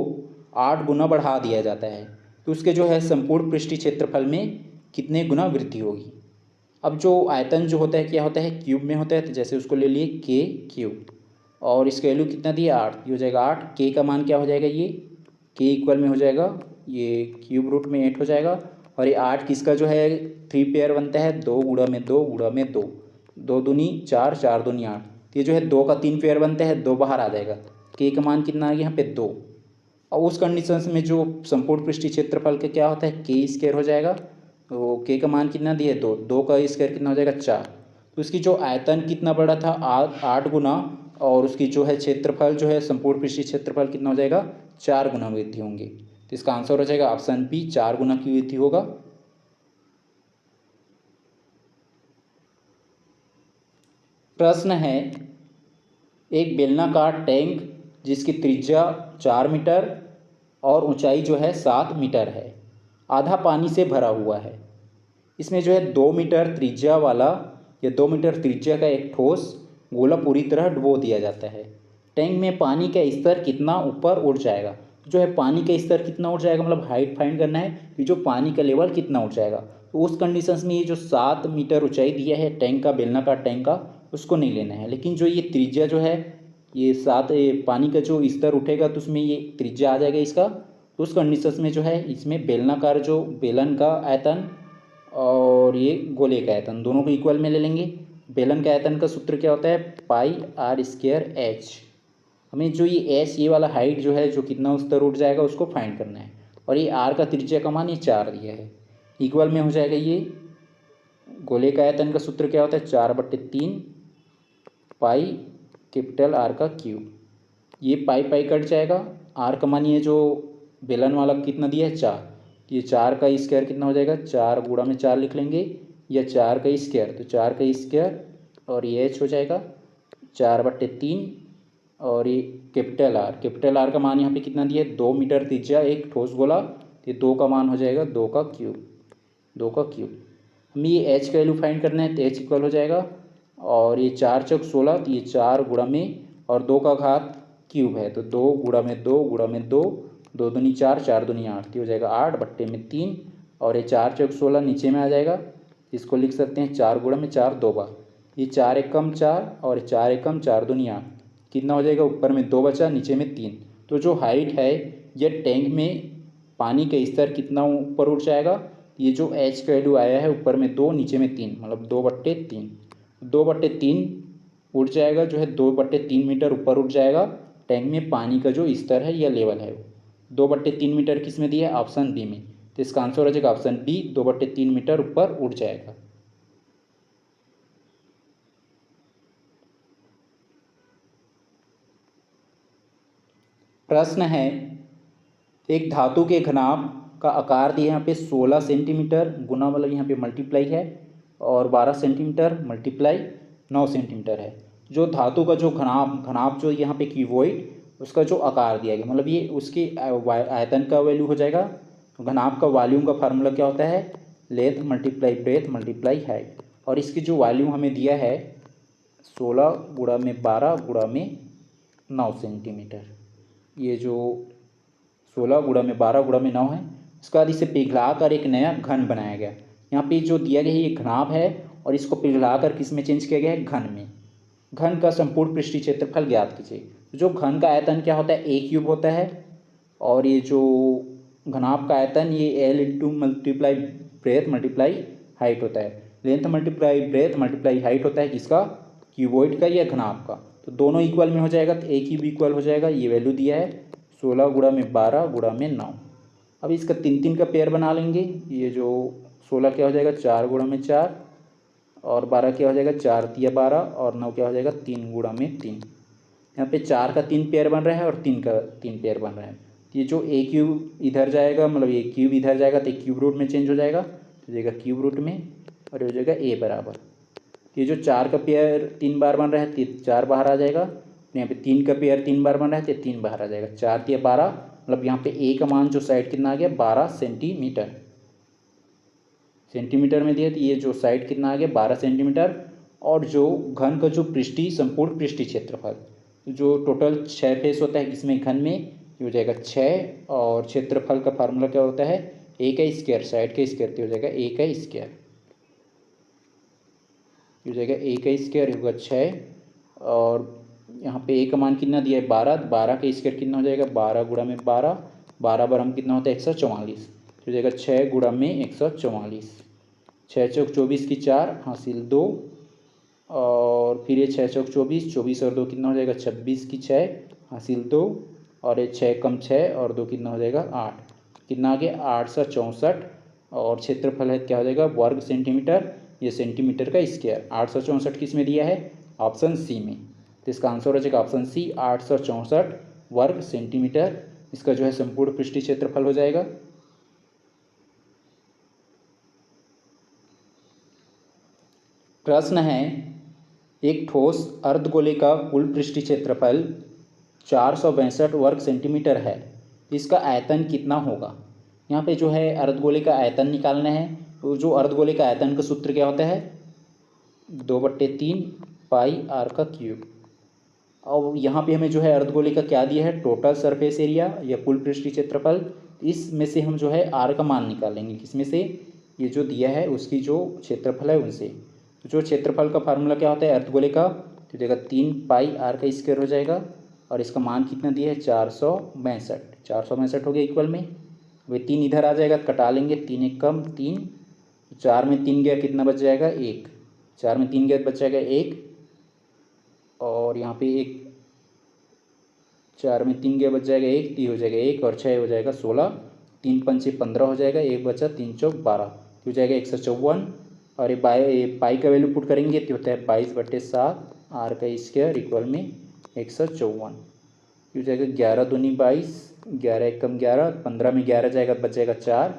8 गुना बढ़ा दिया जाता है, तो उसके जो है संपूर्ण पृष्ठीय क्षेत्रफल में कितने गुना वृद्धि होगी। अब जो आयतन जो होता है क्या होता है क्यूब में होता है, तो जैसे उसको ले लिए के क्यूब, और इसका वैल्यू कितना दिया 8, ये हो जाएगा 8, के का मान क्या हो जाएगा ये के इक्वल में हो जाएगा ये क्यूब रूट में 8 हो जाएगा, और ये 8 किसका जो है 3 पेयर बनता है 2 गुणा में 2 गुणा में 2, 2 दूनी 4, 4 दूनी 8, तो ये जो है 2 का 3 पेयर बनता है, 2 बाहर आ जाएगा, के का मान कितना आ गया यहाँ पे 2। और उस कंडीशन में जो संपूर्ण पृष्ठीय क्षेत्रफल का क्या होता है के स्क्वायर हो जाएगा, तो के का मान कितना दिया 2, 2 का स्क्वायर कितना हो जाएगा 4, तो उसकी जो आयतन कितना बड़ा था 8 गुना, और उसकी जो है क्षेत्रफल जो है संपूर्ण पृष्ठीय क्षेत्रफल कितना हो जाएगा 4 गुना वृद्धि होंगे, तो इसका आंसर हो जाएगा ऑप्शन बी 4 गुना की वृद्धि होगा। प्रश्न है, एक बेलनाकार टैंक जिसकी त्रिज्या 4 मीटर और ऊंचाई जो है 7 मीटर है, आधा पानी से भरा हुआ है। इसमें जो है 2 मीटर त्रिज्या वाला या 2 मीटर त्रिज्या का एक ठोस गोला पूरी तरह डुबो दिया जाता है। टैंक में पानी का स्तर कितना ऊपर उठ जाएगा, जो है पानी का स्तर कितना उठ जाएगा, मतलब हाइट फाइंड करना है कि जो पानी का लेवल कितना उठ जाएगा। तो उस कंडीशंस में ये जो 7 मीटर ऊंचाई दिया है टैंक का, बेलनाकार टैंक का, उसको नहीं लेना है, लेकिन जो ये त्रिज्या जो है ये 7 पानी का जो स्तर उठेगा तो उसमें ये त्रिज्या आ जाएगा इसका, तो उस कंडीशंस में जो है इसमें बेलनाकार जो बेलन का आयतन और ये गोले का आयतन दोनों को इक्वल में ले लेंगे। बेलन का आयतन का सूत्र क्या होता है पाई आर स्क्वायर एच। हमें जो ये एच ये वाला हाइट जो है जो कितना उस तर उठ जाएगा उसको फाइंड करना है, और ये आर का त्रिज्या का मान ये 4 दिया है, इक्वल में हो जाएगा ये गोले का आयतन का सूत्र क्या होता है 4/3 पाई कैपिटल आर का क्यूब। ये पाई पाई कट जाएगा, आर का मान ये जो बेलन वाला कितना दिया है 4, ये 4 का स्क्वायर कितना हो जाएगा 4 गुणा में 4 लिख लेंगे, या 4 का स्क्वायर तो 4 का स्क्वायर, और ये एच हो जाएगा 4/3, और ये कैपिटल आर का मान यहाँ पे कितना दिया है 2 मीटर त्रिज्या एक ठोस गोला, तो ये 2 का मान हो जाएगा 2 का क्यूब, 2 का क्यूब। हमें ये एच का वैल्यू फाइंड करना है, तो एच इक्वल हो जाएगा, और ये 4 चौक 16, तो ये 4 गुणा में और 2 का घात क्यूब है, तो 2 गुणा में 2 गुणा में 2, 2 दूनी 4, 4 दूनी 8, तो हो जाएगा 8/3, और ये 4 चौक 16 नीचे में आ जाएगा, इसको लिख सकते हैं 4 गुणा में 4 2 बार, ये 4 एकम 4 और 4 एकम 4 दूनी 8, कितना हो जाएगा ऊपर में 2 बचा नीचे में 3। तो जो हाइट है यह टैंक में पानी का स्तर कितना ऊपर उठ जाएगा, ये जो एच का वैल्यू आया है ऊपर में 2 नीचे में 3, मतलब 2/3, 2/3 उठ जाएगा, जो है 2/3 मीटर ऊपर उठ जाएगा टैंक में पानी का जो स्तर है या लेवल है वो 2/3 मीटर किस में दिया है ऑप्शन बी में, तो इसका आंसर हो जाएगा ऑप्शन बी 2/3 मीटर ऊपर उठ जाएगा। प्रश्न है, एक धातु के घनाभ का आकार दिया है यहाँ पे 16 सेंटीमीटर, गुना मतलब यहाँ पे मल्टीप्लाई है, और 12 सेंटीमीटर मल्टीप्लाई 9 सेंटीमीटर है। जो धातु का जो घनाभ जो यहाँ पे क्यूबॉइड, उसका जो आकार दिया गया, मतलब ये उसके आयतन का वैल्यू हो जाएगा। घनाभ का वॉल्यूम का फार्मूला क्या होता है, length multiply breath multiply height. और इसकी जो वॉल्यूम हमें दिया है 16 गुणा में 12 गुणा में 9 सेंटीमीटर। ये जो 16 गुणा में 12 गुणा में 9 है, इसके बाद इसे पिघला कर एक नया घन बनाया गया। यहाँ पे जो दिया गया है ये घनाभ है, और इसको पिघला कर किस में चेंज किया गया है, घन में। घन का संपूर्ण पृष्ठीय क्षेत्रफल ज्ञात कीजिए। जो घन का आयतन क्या होता है, a क्यूब होता है, और ये जो घनाभ का आयतन ये l into multiply breath multiply height होता है। Length multiply breath multiply height होता है किसका, क्यूबॉइड का या घनाभ का। तो दोनों इक्वल में हो जाएगा, तो a क्यूब इक्वल हो जाएगा, ये वैल्यू दिया है 16 गुणा में 12 गुणा में 9। अब इसका 3 का पेयर बना लेंगे। ये जो 16 क्या हो जाएगा 4 गुणा में 4, और 12 क्या हो जाएगा 4 तिया 12, और 9 क्या हो जाएगा 3 गुणा में 3। यहाँ पे 4 का 3 पेयर बन रहा है और 3 का 3 पेयर बन रहा है। ये जो a क्यूब इधर जाएगा, मतलब ये क्यूब इधर जाएगा तो क्यूब रूट में चेंज हो जाएगा, तो जाएगा क्यूब रूट में, और ये हो जाएगा a बराबर। ये जो 4 का पेयर 3 बार बन रहा है, 4 बाहर आ जाएगा। यहाँ पे 3 का पेयर 3 बार बन रहा है, तो 3 बाहर आ जाएगा। 4 तिया 12, मतलब यहाँ पे a का मान जो साइड कितना आ गया 12 सेंटीमीटर। सेंटीमीटर में दिया, तो ये जो साइड कितना आ गया 12 सेंटीमीटर। और जो घन का जो पृष्ठीय संपूर्ण पृष्ठीय क्षेत्रफल, जो टोटल 6 फेस होता है इसमें घन में, ये हो जाएगा 6। और क्षेत्रफल का फार्मूला क्या होता है, a का स्क्वायर, साइड का स्क्वायर, तो हो जाएगा a का स्क्वायर, ये हो जाएगा a का स्क्वायर होगा 6। और यहाँ पे a का मान कितना दिया है 12, 12 का स्क्वायर कितना हो जाएगा 12 गुणा में 12, 12 बार हम कितना होता है 144, तो हो जाएगा 6 गुणा में 144। 6 चौक 24 की 4 हासिल 2, और फिर ये 6 चौक 24, 24 और 2 कितना हो जाएगा 26 की 6 हासिल 2, और ये 6 कम 6 और 2 कितना हो जाएगा 8, कितना आ गया 864। और क्षेत्रफल है क्या हो जाएगा वर्ग सेंटीमीटर, ये सेंटीमीटर का स्क्वायर। 864 किस में दिया है, ऑप्शन सी में। तो इसका आंसर हो जाएगा ऑप्शन सी 864 वर्ग सेंटीमीटर। इसका जो है संपूर्ण पृष्ठीय क्षेत्रफल हो जाएगा। प्रश्न है, एक ठोस अर्धगोले का कुल पृष्ठीय क्षेत्रफल 462 वर्ग सेंटीमीटर है, इसका आयतन कितना होगा। यहाँ पे जो है अर्धगोले का आयतन निकालना है। तो जो अर्धगोले का आयतन का सूत्र क्या होता है, 2/3 पाई आर का क्यूब। और यहाँ पे हमें जो है अर्धगोले का क्या दिया है, टोटल सरफेस एरिया या कुल पृष्ठीय क्षेत्रफल। इसमें से हम जो है आर का मान निकालेंगे, किसमें से, ये जो दिया है उसकी जो क्षेत्रफल है उनसे। तो जो क्षेत्रफल का फार्मूला क्या होता है अर्धगोले का, तो देगा 3 पाई आर का स्क्वायर हो जाएगा, और इसका मान कितना दिया है 462 हो गया इक्वल में। वे 3 इधर आ जाएगा, कटा लेंगे, 3 एक कम 3, 4 में 3 गया कितना बच जाएगा 1, 4 में 3 गया बच जाएगा 1, और यहाँ पे 1, 4 में 3 गया बच जाएगा 1, 3 हो जाएगा 1, और 6 हो जाएगा 16, 3 पंचे 15 हो जाएगा, 1 बचा 3 चौक 12, हो जाएगा 154। और ये पाई का वैल्यू पुट करेंगे तो होता है 22/7 आर का स्क्वायर इक्वल में 154। हो जाएगा 11 दूनी 22, 11 एक कम 11, 15 में 11 जाएगा बच जाएगा 4,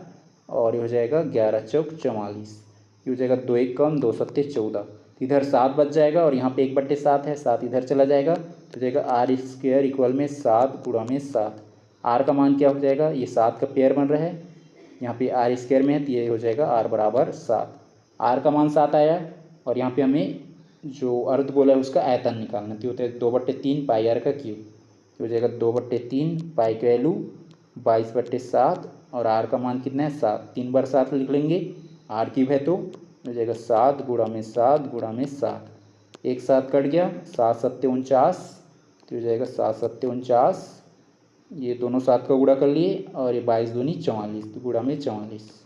और ये हो जाएगा 11 चौक 44, ये हो जाएगा 2 एक कम 2 सत्ते 14, इधर 7 बच जाएगा, और यहाँ पे 1/7 है, 7 इधर चला जाएगा, तो जाएगा आर स्क्वायर इक्वल में 7 गुणा में 7। आर का मान क्या हो जाएगा, ये 7 का पेयर बन रहा है, यहाँ पे आर स्क्वायर में है, तो ये हो जाएगा आर बराबर 7। आर का मान 7 आया, और यहाँ पे हमें जो अर्धगोला है उसका आयतन निकालना, तो होता है 2/3 पाई आर का क्यूब, हो जाएगा 2/3 पाई का वैल्यू 22/7, और आर का मान कितना है 7, 3 बार 7 लिख लेंगे, आर क्यूब है तो हो जाएगा 7 गुणा में 7 गुणा में 7, एक 7 कट गया, 7 सत्ते 49, तो हो जाएगा 7 सत्ते 49, ये दोनों 7 का गुणा कर लिए, और ये 22 दूनी 44, तो गुणा में 44,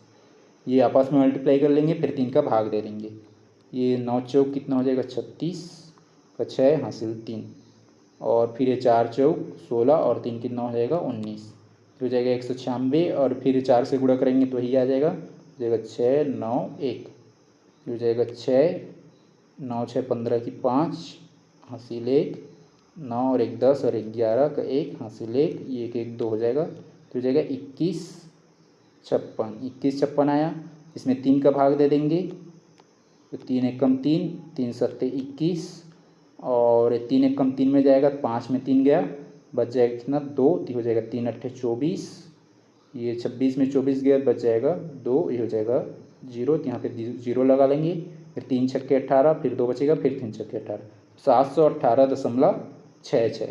ये आपस में मल्टीप्लाई कर लेंगे, फिर 3 का भाग दे देंगे। ये 9 चौक कितना हो जाएगा 36 का 6 हासिल 3, और फिर ये 4 चौक 16, और 3 कितना हो जाएगा 19, तो हो जाएगा 196, और फिर 4 से गुणा करेंगे तो वही आ जाएगा, हो जाएगा 6 9 1, हो जाएगा 6 9 6 15 की 5 हासिल 1, 9 और 1 10, और 11 का 1 हासिल 1, ये 1 1 2 हो जाएगा, तो हो जाएगा 21 56, 21 56 आया। इसमें 3 का भाग दे देंगे तो 3 एकम 3, 3 सत्ते 21 और 3 एकम 3 में जाएगा, 5 में 3 गया, बच जाएगा कितना 2, तो हो जाएगा 3 अट्ठे 24, ये 26 में 24 गया, बच जाएगा 2, ये हो जाएगा 0, तो यहाँ पे 0 लगा लेंगे। फिर 3 छक्के 18, फिर 2 बचेगा, फिर 3 छक्के 18, 718.66।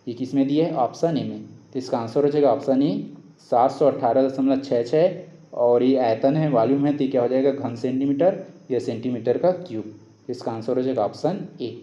ये किस में दिया है? ऑप्शन ए में। तो इसका आंसर हो जाएगा ऑप्शन ए 718.66। और ये आयतन है, वॉल्यूम है, तो क्या हो जाएगा घन सेंटीमीटर या सेंटीमीटर का क्यूब। इसका आंसर हो जाएगा ऑप्शन ए।